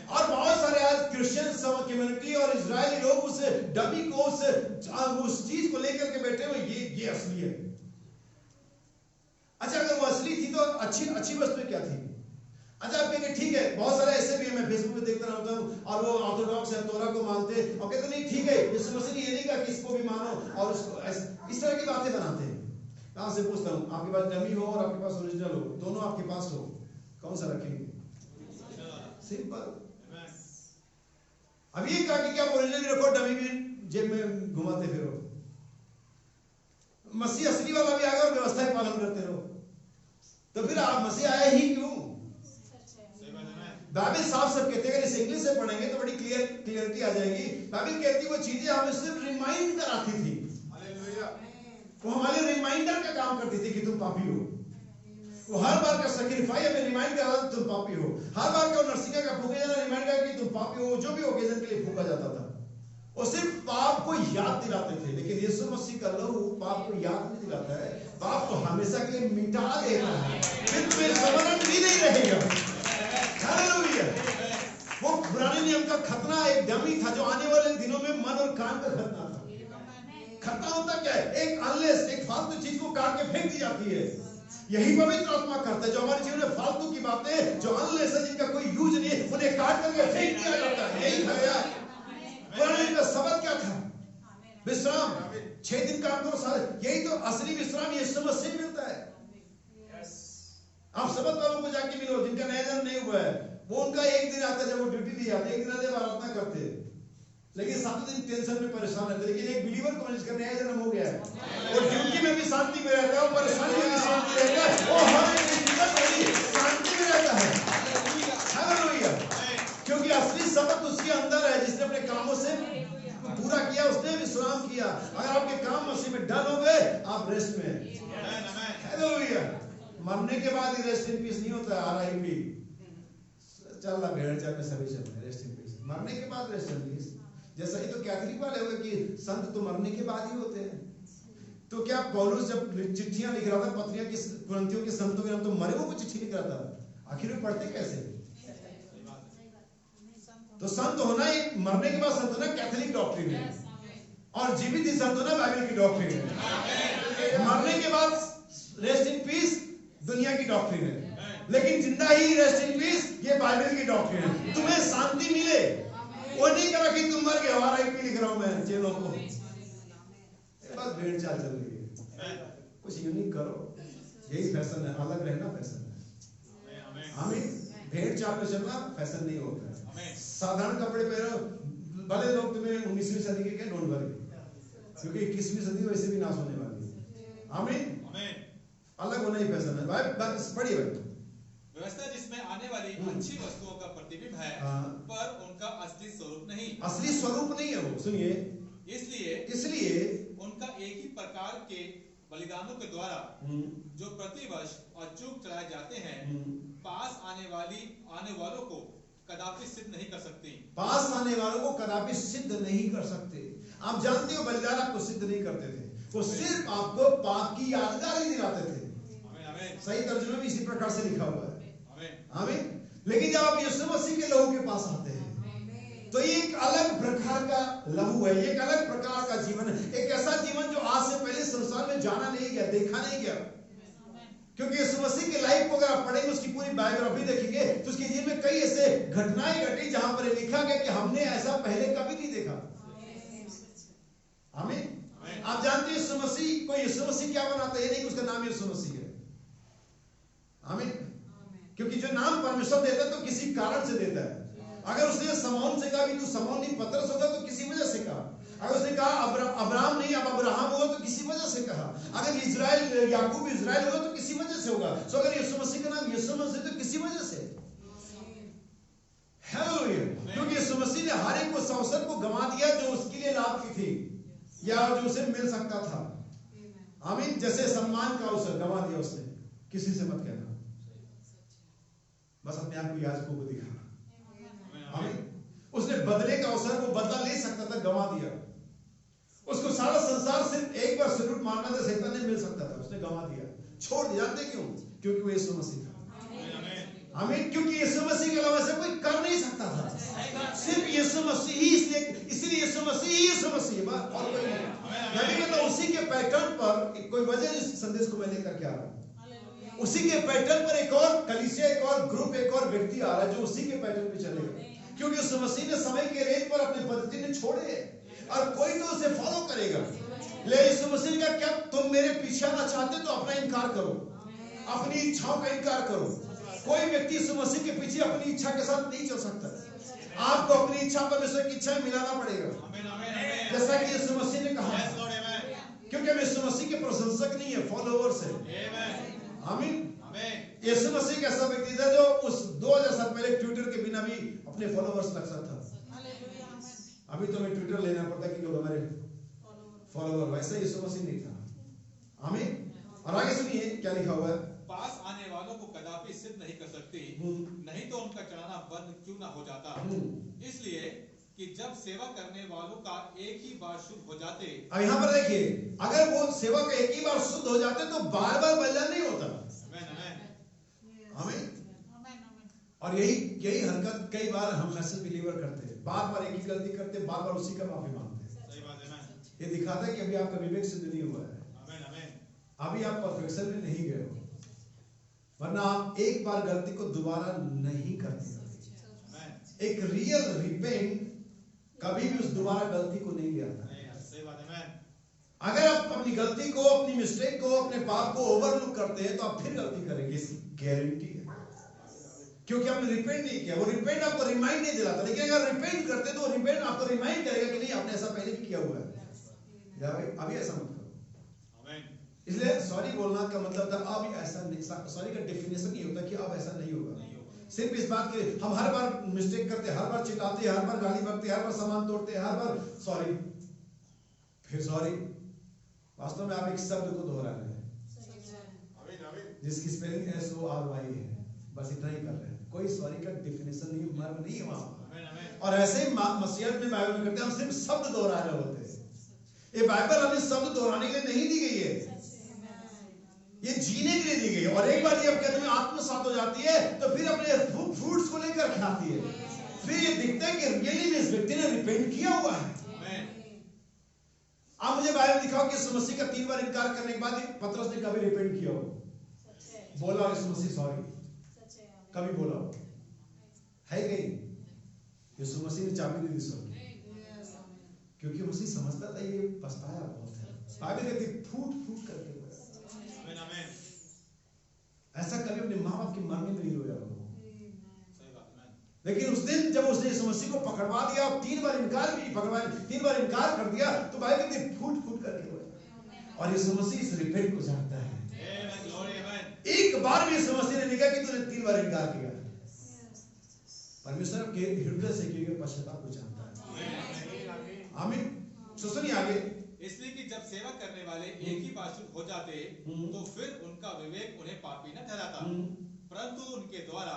और बहुत सारे आज क्रिश्चियन कम्युनिटी और इजरायली लोग उस डमी को, उस चीज को लेकर के बैठे हुए, ये असली है। अच्छा, अगर वो असली थी तो अच्छी वस्तुएं क्या थी? अच्छा, आप कहेंगे ठीक है, बहुत सारे ऐसे भी है, मैं फेसबुक पे देखता रहता हूँ, और वो ऑर्थोडॉक्स है, तोरा को मानते और कहते नहीं ठीक है, यीशु मसीह ने ये नहीं कहा कि इसको भी मानो, और उसको इस तरह की बातें बनाते हैं। मैं आपसे पूछता हूँ, आपके पास डमी हो और आपके पास ओरिजिनल हो, दोनों आपके पास हो, कौन सा रखेंगे? सिंपल। अब ये कहा कि क्या ओरिजिनल भी रखो, डमी भी जेब में घुमाते फिरो? मसीह असली वाला भी आएगा और व्यवस्था का पालन करते रहो, तो फिर आप मसीह आए ही क्यों? बाइबल साफ सब कहते हैं, अगर इसे इंग्लिश से पढ़ेंगे तो बड़ी क्लियरिटी आ जाएगी। बाइबल कहती है वो चीजें हमें सिर्फ रिमाइंड कराती थी, वो हमारे रिमाइंडर का काम करती थी कि तुम पापी हो। वो हर बार का सैक्रिफाइस हमें रिमाइंड करा था तुम पापी हो। हर बार का नरसिंगा का फूका जाना रिमाइंड करा कि तुम पापी हो। जो भी ओकेजन के लिए फूका जाता था, वो सिर्फ पाप को याद दिलाते थे। लेकिन यीशु मसीह का लहू पाप को याद नहीं दिलाता है, पाप को हमेशा के लिए मिटा देता है, फिर तुम्हें स्मरण भी नहीं रहेगा। हालेलुया। वो पुराने नियम का खतना एक डमी था जो आने वाले दिनों में मन और कान का खतना था। खतना होता क्या है? एक अनलेस, एक फालतू चीज को काट के फेंक दी जाती है। यही पवित्र आत्मा करता है, जो हमारे जीवन में फालतू की बातें जो अनलेस है, जिनका कोई यूज नहीं है, उन्हें काट करके फेंक दिया जाता है। यही था पुराने का सबक क्या था? विश्राम। 6 दिन काम करो सारे, यही तो असली विश्राम यीशु मसीह मिलता है। आप सबक वालों को जाके मिलो जिनका नया जन्म नहीं हुआ है, वो उनका एक दिन आता है जब वो ड्यूटी दी जाती है, एक दिन आते आराधना करते हैं, लेकिन 7 दिन टेंशन में परेशान रहते। लेकिन एक बिलीवर को जिसका नया जन्म हो गया है, वो ड्यूटी में भी शांति में रहता है, वो परेशानी में भी शांति रहता है, वो हर एक शांति में रहता है। हालेलुया। क्योंकि असली सबक उसके अंदर है, जिसने अपने कामों से पूरा किया, उसने विश्राम किया। अगर आपके काम मसीह में डन हो गए, आप रेस्ट में हैं। हालेलुया। मरने के बाद ही रेस्ट इन पीस नहीं होता है, आरआईपी चल रहा भेड़ चाल में सभी चल रहे, रेस्ट इन पीस मरने के बाद रेस्ट इन पीस। जैसा ही तो कैथोलिक वाले हुए कि संत तो मरने के बाद ही होते हैं। तो क्या पौलुस जब चिट्ठियां लिख रहा था, पत्रियां किस कुरिन्थियों के संतों के नाम तो मरे हुए को चिट्ठी लिख रहा था, आखिर में पढ़ते कैसे? तो संत होना एक मरने के बाद संत होना कैथोलिक डॉक्ट्रिन है, और जीवित ही संत होना बाइबल की डॉक्ट्रिन है। मरने के बाद रेस्ट इन पीस दुनिया की डॉक्ट्रिन है, लेकिन जिंदा ही रेस्ट इन पीस ये बाइबल की डॉक्ट्रिन है। तुम्हें शांति मिले, वो नहीं करा कि तुम मर गए, आरआईपी लिख रहा हूं मैं चेलों को। बस भेड़ चाल चल रही है, कुछ यूनिक करो, यही फैशन है, अलग रहना फैशन है। आमीन। भेड़ चाल पे चलना फैशन नहीं होता है। साधारण कपड़े पहनो, भले लोग तुम्हें 19वीं सदी के डोंट वरी, क्योंकि 21वीं सदी वैसे भी नाश होने वाली है। आमीन। अलग होना ही फैशन है। भाई पढ़िए भाई। व्यवस्था जिसमें आने वाली अच्छी वस्तुओं का प्रतिबिंब है, पर उनका असली स्वरूप नहीं। असली स्वरूप नहीं है वो। सुनिए, इसलिए उनका एक ही प्रकार के बलिदानों के द्वारा जो प्रतिवर्ष अचूक चढ़ाए जाते हैं, पास आने वालों को कदापि सिद्ध नहीं कर सकती। पास आने वालों को कदापि सिद्ध नहीं कर सकते। आप जानते हो बलिदान आपको सिद्ध नहीं करते थे, वो सिर्फ आपको पाप की यादगारी दिलाते थे। सही तर्जुमे में इसी प्रकार से लिखा हुआ है। आमीन। लेकिन जब आप यीशु मसीह के लहू के पास आते हैं, तो ये एक अलग प्रकार का लहू है, एक अलग प्रकार का जीवन है, एक ऐसा जीवन जो आज से पहले संसार में जाना नहीं गया, देखा नहीं गया। क्योंकि यीशु मसीह के लाइफ को अगर आप पढ़ेंगे, उसकी पूरी बायोग्राफी देखेंगे, तो उसके जीवन में कई ऐसे घटनाएं घटी जहां पर लिखा गया कि हमने ऐसा पहले कभी नहीं देखा। आमीन। आप जानते हैं यीशु मसीह को यीशु मसीह क्या बनाता है? ये नहीं कि उसका नाम यीशु मसीह है। आमीन। क्योंकि जो नाम परमेश्वर देता है तो किसी कारण से देता है। अगर उसने समौन से कहा कि तू समौन नहीं पतरस होगा, तो किसी वजह से कहा। अगर उसने कहा अब्राहम नहीं अब अब्राहम होगा, तो किसी वजह से कहा। अगर इजराइल याकूब इजराइल होगा, तो किसी वजह से होगा। सो अगर यीशु मसीह का नाम यीशु मसीह, तो किसी वजह से। हालेलुया। क्योंकि यीशु मसीह ने हर एक उस अवसर को गंवा दिया जो उसके लिए लाभ की थी या जो उसे मिल सकता था। आमीन। जैसे सम्मान का अवसर गंवा दिया उसने, किसी से मत कहना, बस अपने आप को याजकों को दिखा। आमीन। उसने बदले का अवसर, वो बदला ले सकता था, गंवा दिया। उसको सारा संसार सिर्फ एक बार सैल्यूट मारना था, शैतान ने मिल सकता था, उसने गंवा दिया, छोड़ दिया। जानते क्यों? क्योंकि वो यीशु मसीह था। आमीन। क्योंकि यीशु मसीह के अलावा से कोई कर नहीं सकता था, सिर्फ यीशु मसीह ही। इसलिए यीशु मसीह ही यीशु मसीह, और कोई नहीं। यानी मतलब उसी के पैटर्न पर कोई वजह इस संदेश को मैं लेकर के आ रहा हूं। उसी के पैटर्न पर एक और कलीसिया, एक और ग्रुप, एक और व्यक्ति आ रहा है जो उसी के पैटर्न पे चलेगा, क्योंकि उस मसीह ने समय के रेत पर अपने पद्धति ने छोड़े और कोई तो उसे फॉलो करेगा। ले यीशु मसीह का क्या, तुम मेरे पीछे आना चाहते तो अपना इनकार करो, अपनी इच्छाओं का इनकार करो। कोई व्यक्ति यीशु मसीह के पीछे अपनी इच्छा के साथ नहीं चल सकता। आपको अपनी इच्छा परमेश्वर की इच्छा में मिलाना पड़ेगा, जैसा कि यीशु मसीह ने कहा, क्योंकि हम यीशु मसीह के प्रशंसक नहीं है, फॉलोअर्स है। आमीन। यीशु मसीह एक ऐसा व्यक्ति था जो उस 2000 साल पहले ट्विटर के बिना भी अपने फॉलोअर्स रख सकता था। अभी तो हमें ट्विटर लेना पड़ता है कि लोग हमारे फॉलोअर, वैसा यीशु मसीह नहीं था। आमीन। और आगे सुनिए क्या लिखा हुआ है, पास आने वालों को कदापि सिद्ध नहीं कर सकती, नहीं तो उनका चढ़ाना बंद क्यों ना हो जाता। इसलिए कि जब सेवा करने वालों का एक ही बार शुद्ध हो जाते। अब यहाँ पर देखिए, अगर वो सेवा का एक ही बार शुद्ध हो जाते तो बार बार बलिदान नहीं होता। आमीन। और यही हरकत कई बार हम मैसेज बिलीवर करते हैं, बार बार एक ही गलती करते, बार बार उसी का माफी मांगते हैं। सही बात है। ये दिखाता है कि अभी आपका विवेक सिद्ध नहीं हुआ है, अभी आप परफेक्शन में नहीं गए हो, वरना आप एक बार गलती को दोबारा नहीं करते। एक रियल रिपेंट कभी भी उस दोबारा गलती को नहीं ले आता। अगर आप अपनी गलती को, अपनी मिस्टेक को, अपने पाप को ओवरलुक करते हैं तो आप फिर गलती करेंगे, इसकी गारंटी है, क्योंकि आपने रिपेंट नहीं किया। वो रिपेंट आपको रिमाइंड नहीं दिलाता, लेकिन अगर रिपेंट करते तो रिपेंट आपको रिमाइंड करेगा कि नहीं, आपने ऐसा पहले भी किया हुआ है, या भाई अभी ऐसा मत करो। इसलिए सॉरी बोलना का मतलब था अब ऐसा नहीं। सॉरी का डेफिनेशन ये होता कि अब ऐसा नहीं होगा। सिर्फ इस बात के हम हर बार मिस्टेक करते, हर बार चिल्लाते, हर बार गाली बकते, हर बार सामान तोड़ते, हर बार सॉरी फिर सॉरी। वास्तव में आप एक शब्द को दोहरा रहे हैं जिसकी स्पेलिंग SORY है, बस इतना ही कर रहे हैं। कोई सॉरी का डेफिनेशन नहीं, मर्म नहीं है वहां। और ऐसे ही मसीहत में बाइबल में करते हैं, हम सिर्फ शब्द दोहरा रहे होते हैं। ये बाइबल हमें शब्द दोहराने के लिए नहीं दी गई है, ये जीने के लिए दी गई है। और एक बार ये आपके अंदर में आत्मसात हो जाती है तो फिर अपने फ्रूट्स को लेकर खाती है, फिर ये दिखता है कि रियली इस व्यक्ति ने रिपेंट किया हुआ है। आप मुझे बाइबल दिखाओ कि यीशु मसीह का 3 बार इनकार करने के बाद पतरस ने कभी रिपेंट किया हो, बोला यीशु मसीह सॉरी, कभी बोला हो है कहीं? यीशु मसीह ने चाबी नहीं दी सॉरी, क्योंकि मसीह समझता था ये पछताया बहुत है। बाइबल कहती फूट फूट करके ऐसा कभी अपने माँ बाप की मरने में नहीं रोया हो। लेकिन उस दिन जब उसने यीशु मसीह को पकड़वा दिया, 3 बार इनकार भी पकड़वा, 3 बार इनकार कर दिया, तो बाइबल कहती फूट फूट करके रोया। और यीशु मसीह इस रिपेंट को जानता है। एक बार भी यीशु मसीह ने नहीं कहा कि तूने 3 बार इनकार किया। परमेश्वर के हृदय से किए गए पश्चाताप को जानता है। आमीन। सुनिए आगे, इसलिए कि जब सेवा करने वाले एक ही बार शुद्ध हो जाते तो फिर उनका विवेक उन्हें पापी न ठहराता, परंतु उनके द्वारा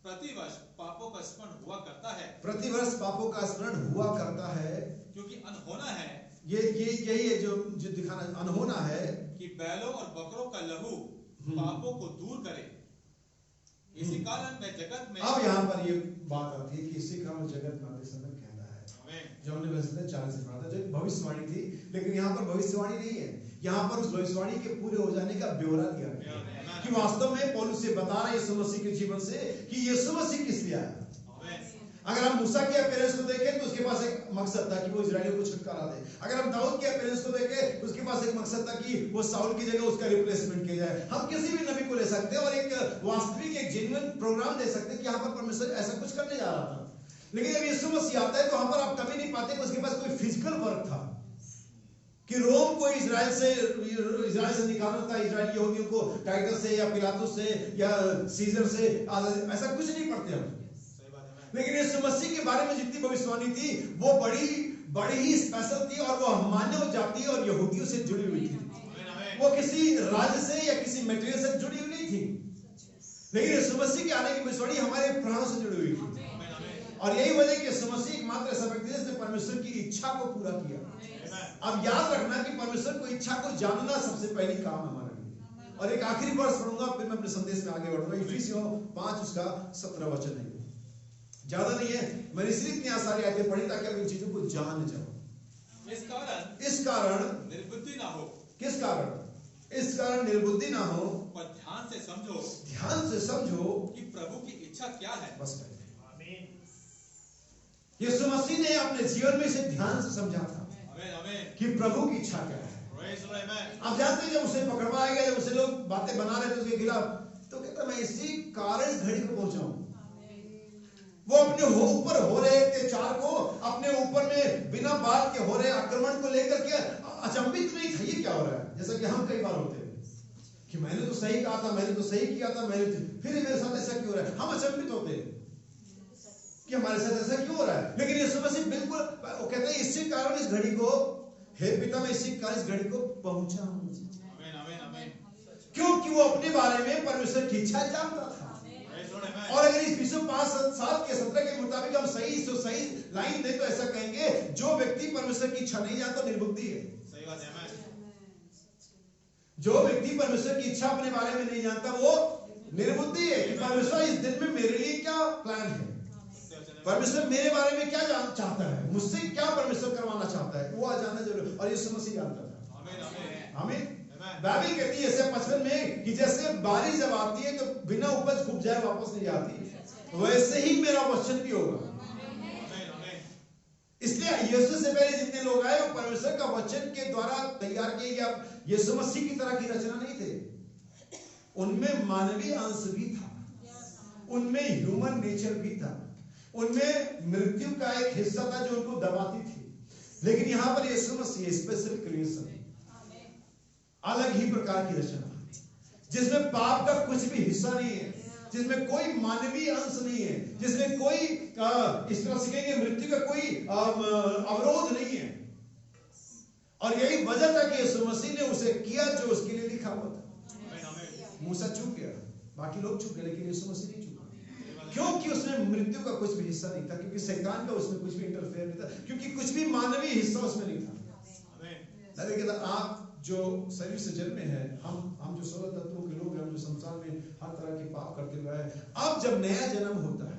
प्रतिवर्ष पापों का स्मरण हुआ करता है। प्रतिवर्ष पापों का स्मरण हुआ करता है, क्योंकि अनहोना है, ये यही है जो दिखाना अनहोना है कि बैलों और बकरों का लहू पापों को दूर करे। इसी कारण मैं जगत में, अब यहाँ पर ये बात आती है कि इसी कारण जगत में आते समय कहता है, जो हमने वैसे 40 से पढ़ा था, जो भविष्यवाणी थी, लेकिन यहाँ पर भविष्यवाणी नहीं है। यहाँ पर उस भविष्यवाणी के पूरे हो जाने का ब्यौरा दिया गया है कि वास्तव में पौलुस से बता रहा है यीशु मसीह के जीवन से कि यीशु मसीह किस लिए आया। अगर हम मूसा के अपीयरेंस को देखें तो उसके पास एक मकसद था कि वो इजराइलियों को छुटकारा दे। अगर हम दाऊद के अपीयरेंस को देखें तो उसके पास एक मकसद था कि वो साउल की जगह उसका रिप्लेसमेंट किया जाए। हम किसी भी नबी को ले सकते हैं और एक वास्तविक, एक जेन्युइन प्रोग्राम दे सकते हैं कि यहाँ पर परमेश्वर ऐसा कुछ करने जा रहा था। लेकिन जब यीशु मसीह आता है तो वहां पर आप कभी नहीं पाते कि उसके पास कोई फिजिकल वर्क था कि रोम को इजराइल से निकालना था, इजराइल यहूदियों को टाइटस से या पिलातुस से या सीजर से, ऐसा कुछ नहीं पढ़ते हम। लेकिन यीशु मसीह के बारे में जितनी भविष्यवाणी थी वो बड़ी ही स्पेशल थी और वो मानव जाति और यहूदियों से जुड़ी हुई थी। वो किसी राज्य से या किसी मटेरियल से जुड़ी हुई नहीं थी, लेकिन यीशु मसीह के आने की भविष्यवाणी हमारे प्राणों से जुड़ी हुई थी। और यही वजह कि यीशु मसीह एकमात्र ऐसा व्यक्ति है जिसने परमेश्वर की इच्छा को पूरा किया। अब याद रखना कि परमेश्वर को इच्छा को जानना सबसे पहली काम हमारे लिए। और एक आखिरी वर्ष पढ़ूंगा, फिर मैं अपने संदेश में आगे बढ़ूंगा। इफिसियों 5 उसका 17 वचन है, ज्यादा नहीं है, मैंने इसलिए इतनी सारी आयतें पढ़ी ताकि आप इन चीजों को जान जाओ। इस कारण निर्बुद्धि ना हो। किस कारण? इस कारण निर्बुद्धि ना हो पर ध्यान से समझो कि प्रभु की इच्छा क्या है। बस यीशु मसीह ने अपने जीवन में इसे ध्यान से समझा था कि प्रभु की इच्छा क्या है। आप जानते हैं जब उसे पकड़वाया गया, जब उसे लोग बातें बना रहे थे उसके खिलाफ, तो कहता मैं इसी कारण इस घड़ी को पहुंचाऊं। वो अपने ऊपर हो रहे अत्याचार को, अपने ऊपर में बिना बात के हो रहे आक्रमण को लेकर के अचंभित नहीं था, ये क्या हो रहा है। जैसा कि हम कई बार होते हैं कि मैंने तो सही कहा था, मैंने तो सही किया था, फिर मेरे साथ ऐसा क्यों हो रहा है। हम अचंभित होते हैं कि हमारे साथ ऐसा क्यों हो रहा है। लेकिन यीशु मसीह बिल्कुल वो कहते हैं इसी कारण इस घड़ी को, हे पिता मैं इसी कारण इस घड़ी को पहुंचाऊं। क्योंकि वो अपने बारे में परमेश्वर की इच्छा जानता था। और अगर इस विषय 5:7 के 17 के मुताबिक हम सही लाइन दें तो ऐसा कहेंगे, जो व्यक्ति परमेश्वर की इच्छा नहीं जानता निर्बुद्धि है। सही बात है। जो व्यक्ति परमेश्वर की इच्छा अपने बारे में नहीं जानता वो निर्बुद्धि है कि परमेश्वर इस दिन में मेरे लिए क्या प्लान है, परमेश्वर मेरे बारे में क्या चाहता है, मुझसे क्या परमेश्वर करवाना चाहता है, वो जानना जरूरी। और यीशु मसीह जानता था। आमीन। बाइबल कहती है ऐसे 55 में कि जैसे बारिश जब आती है तो बिना उपज खूब जाए वापस नहीं आती, वैसे ही मेरा वचन भी होगा। इसलिए यीशु से पहले जितने लोग आए वो परमेश्वर का वचन के द्वारा तैयार किए गए। यीशु मसीह की तरह की रचना नहीं थे, उनमें मानवीय अंश भी था, उनमें ह्यूमन नेचर भी था, उनमें मृत्यु का एक हिस्सा था जो उनको दबाती थी। लेकिन यहां पर यीशु मसीह स्पेशल क्रिएशन, अलग ही प्रकार की रचना, जिसमें पाप का कुछ भी हिस्सा नहीं है, जिसमें कोई मानवीय अंश नहीं है, जिसमें कोई इस तरह से कहेंगे मृत्यु का कोई अवरोध नहीं है। और यही वजह था कि यीशु मसीह ने उसे किया जो उसके लिए लिखा हुआ था। मूसा चूक गया, बाकी लोग चूक गए, लेकिन यीशु मसीह नहीं चूका, क्योंकि उसमें मृत्यु का कुछ भी हिस्सा नहीं था, क्योंकि शैतान का उसमें कुछ भी इंटरफेयर नहीं था, क्योंकि कुछ भी मानवीय हिस्सा उसमें नहीं था। आप जो शरीर से जन्मे हैं, हम जो 16 तत्वों के लोग हैं, हम जो संसार में हर तरह के पाप करते हुए हैं, अब जब नया जन्म होता है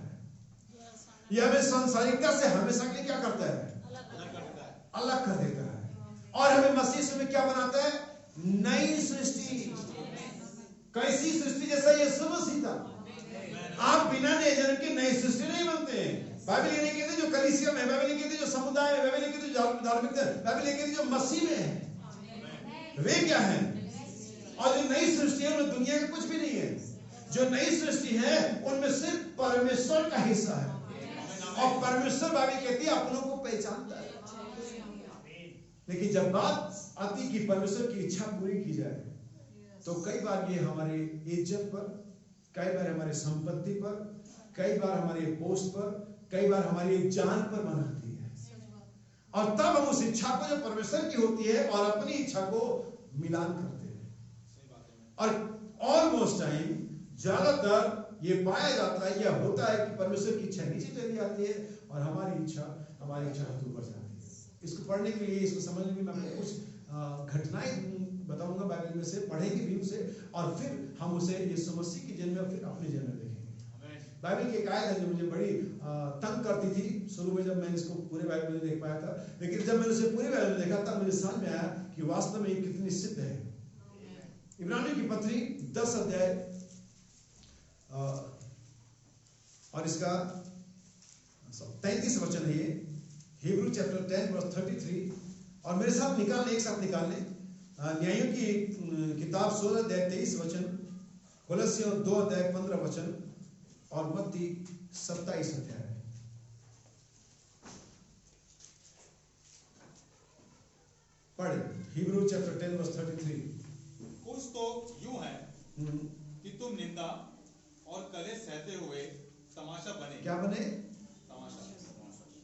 यह हमें सांसारिकता से हमेशा के लिए क्या करता है, अलग कर देता है, और हमें मसीह में क्या बनाता है, नई सृष्टि। कैसी सृष्टि, जैसा यीशु मसीह था। आप बिना नए जन्म के नई सृष्टि नहीं बनते हैं। बाइबल ये नहीं कहते जो कलीसिया में, बाइबल नहीं कहते जो समुदाय में, बाइबल नहीं कहते जो धार्मिकता, बाइबल नहीं कहते जो मसीह में है, वे क्या है। और जो नई सृष्टि है उनमें दुनिया का कुछ भी नहीं है। जो नई सृष्टि है उनमें सिर्फ परमेश्वर का हिस्सा है, और परमेश्वर बाइबल कहती है अपनों को पहचानता है। लेकिन जब बात आती कि परमेश्वर की इच्छा पूरी की जाए, तो कई बार ये हमारी इज्जत पर, कई बार हमारी संपत्ति पर, कई बार हमारी पोस्ट पर, कई बार हमारी जान पर बनाती है। और तब हम उस इच्छा को जो परमेश्वर की होती है और अपनी इच्छा को मिलान करते हैं। और ऑलमोस्ट टाइम ज्यादातर ये पाया जाता है, यह होता है कि परमेश्वर की इच्छा नीचे चली जाती है और हमारी इच्छा ऊपर जाती है। इसको पढ़ने के लिए, इसको समझने के लिए मैं कुछ घटनाएं बताऊंगा बाइबल में से, पढ़ेंगे भी उसे, और फिर हम उसे यीशु मसीह की जन्म में फिर अपने जन्म में देखेंगे। बाइबल की एक आयत है जो मुझे बड़ी तंग करती थी शुरू में, जब मैंने इसको पूरे बाइबल में देख पाया था, लेकिन जब मैंने उसे पूरे बाइबल में देखा था मुझे समझ में आया कि वास्तव में ये कितनी सिद्ध है। इब्रानियों की पत्री 10 अध्याय और इसका 33 वचन है ये, हिब्रू चैप्टर 10 वर्स 33। और मेरे साथ निकालने, एक साथ निकालने, न्यायों की किताब 16 अध्याय 23 वचन, कोलोसियों 2 अध्याय 15 वचन, और मत्ती 27 अध्याय। पढ़े हिब्रू चैप्टर 10 वर्स 33। कुछ तो यूं है कि तुम निंदा और कलेश सहते हुए तमाशा बने। क्या बने? तमाशा।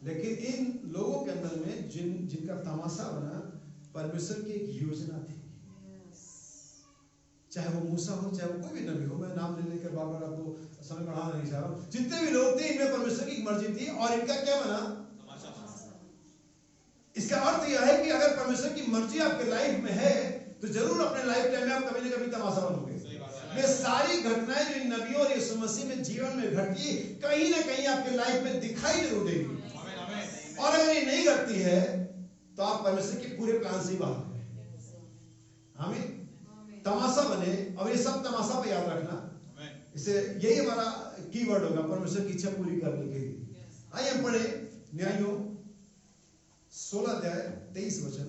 लेकिन इन लोगों के अंदर में जिनका तमाशा बना, परमेश्वर की एक योजना थी। चाहे वो मूसा हो, चाहे वो कोई भी नबी हो, मैं नाम ले लेकर बार बार आपको समय बढ़ाना नहीं चाह रहा। जितने भी लोग थे, इनमें परमेश्वर की मर्जी थी, और इनका क्या बना? इसका अर्थ यह है कि अगर परमेश्वर की मर्जी आपके लाइफ में है तो जरूर अपने लाइफ टाइम में आप कभी ना कभी तमाशा बनोगे। ये सारी घटनाएं जो इन नबियों और यीशु मसीह में जीवन में घटी, कहीं ना कहीं आपके लाइफ में दिखाई जरूर देगी। और अगर ये नहीं घटती है तो आप परमेश्वर के पूरे प्लान से ही बाहर हैं। हमें तमाशा बने। अब ये सब तमाशा पे याद रखना, इसे यही हमारा कीवर्ड होगा परमेश्वर की इच्छा पूरी करने के लिए। आइए हम पढ़े न्यायों 16 अध्याय 23 वचन।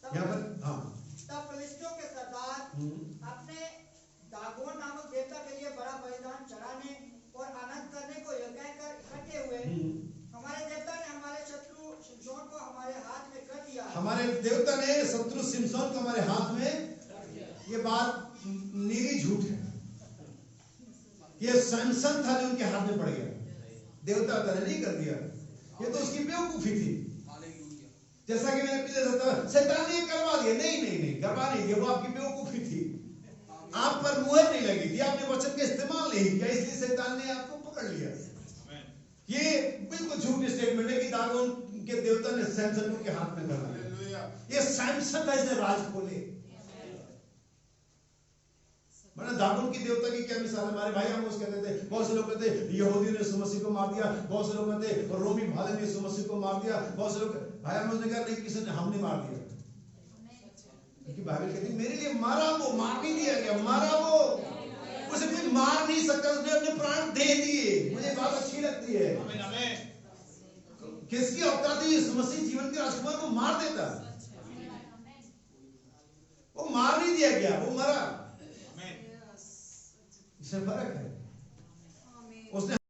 यहाँ पर हाँ, तब फिलिस्तियों के सरदार अपने दागोन नामक देवता के लिए बड़ा बलिदान चढ़ाने और आनंद करने को यह कहकर इकट्ठे हुए, हमारे देवता ने हमारे शत्रु शिमशोन को हमारे हाथ में कर दिया। हमारे देवता ने शत्रु शिमशोन को हमारे हाथ में, ये बात नीरी झूठ है। ये सैमसन था जो उनके हाथ में पड़ गया, देवता ने नहीं कर दिया। ये तो उसकी बेवकूफी थी। जैसा कि मैंने पीछे बताया, शैतान ने करवा दिया। नहीं करवा नहीं दिया, वो आपकी बेवकूफी थी। आप पर मुहर नहीं लगी थी, आपने वचन का इस्तेमाल नहीं किया, इसलिए शैतान ने आपको पकड़ लिया। ये बिल्कुल झूठी स्टेटमेंट है कि दागोन के देवता ने सैमसन को के हाथ में कर दिया। ये सैमसन था, इसने राज खोले। मैंने दागोन की देवता की क्या मिसाल? हमारे भाई हम उस कहते थे, बहुत से लोग कहते यहूदी ने यीशु मसीह को मार दिया, बहुत से लोग कहते रोमी भाले ने यीशु मसीह को मार दिया, बहुत से लोग भाई हम उसने कहा नहीं, किसी ने हमने मार दिया। क्योंकि बाइबल कहती मेरे लिए मारा वो, मार नहीं दिया गया, मारा वो, उसे कोई मार नहीं सकता, उसने अपने प्राण दे दिए। मुझे बात अच्छी लगती है। किसकी औकात है यीशु मसीह जीवन के राजकुमार को मार देता? वो मार नहीं दिया गया, वो मरा। इसमें फर्क है। उसने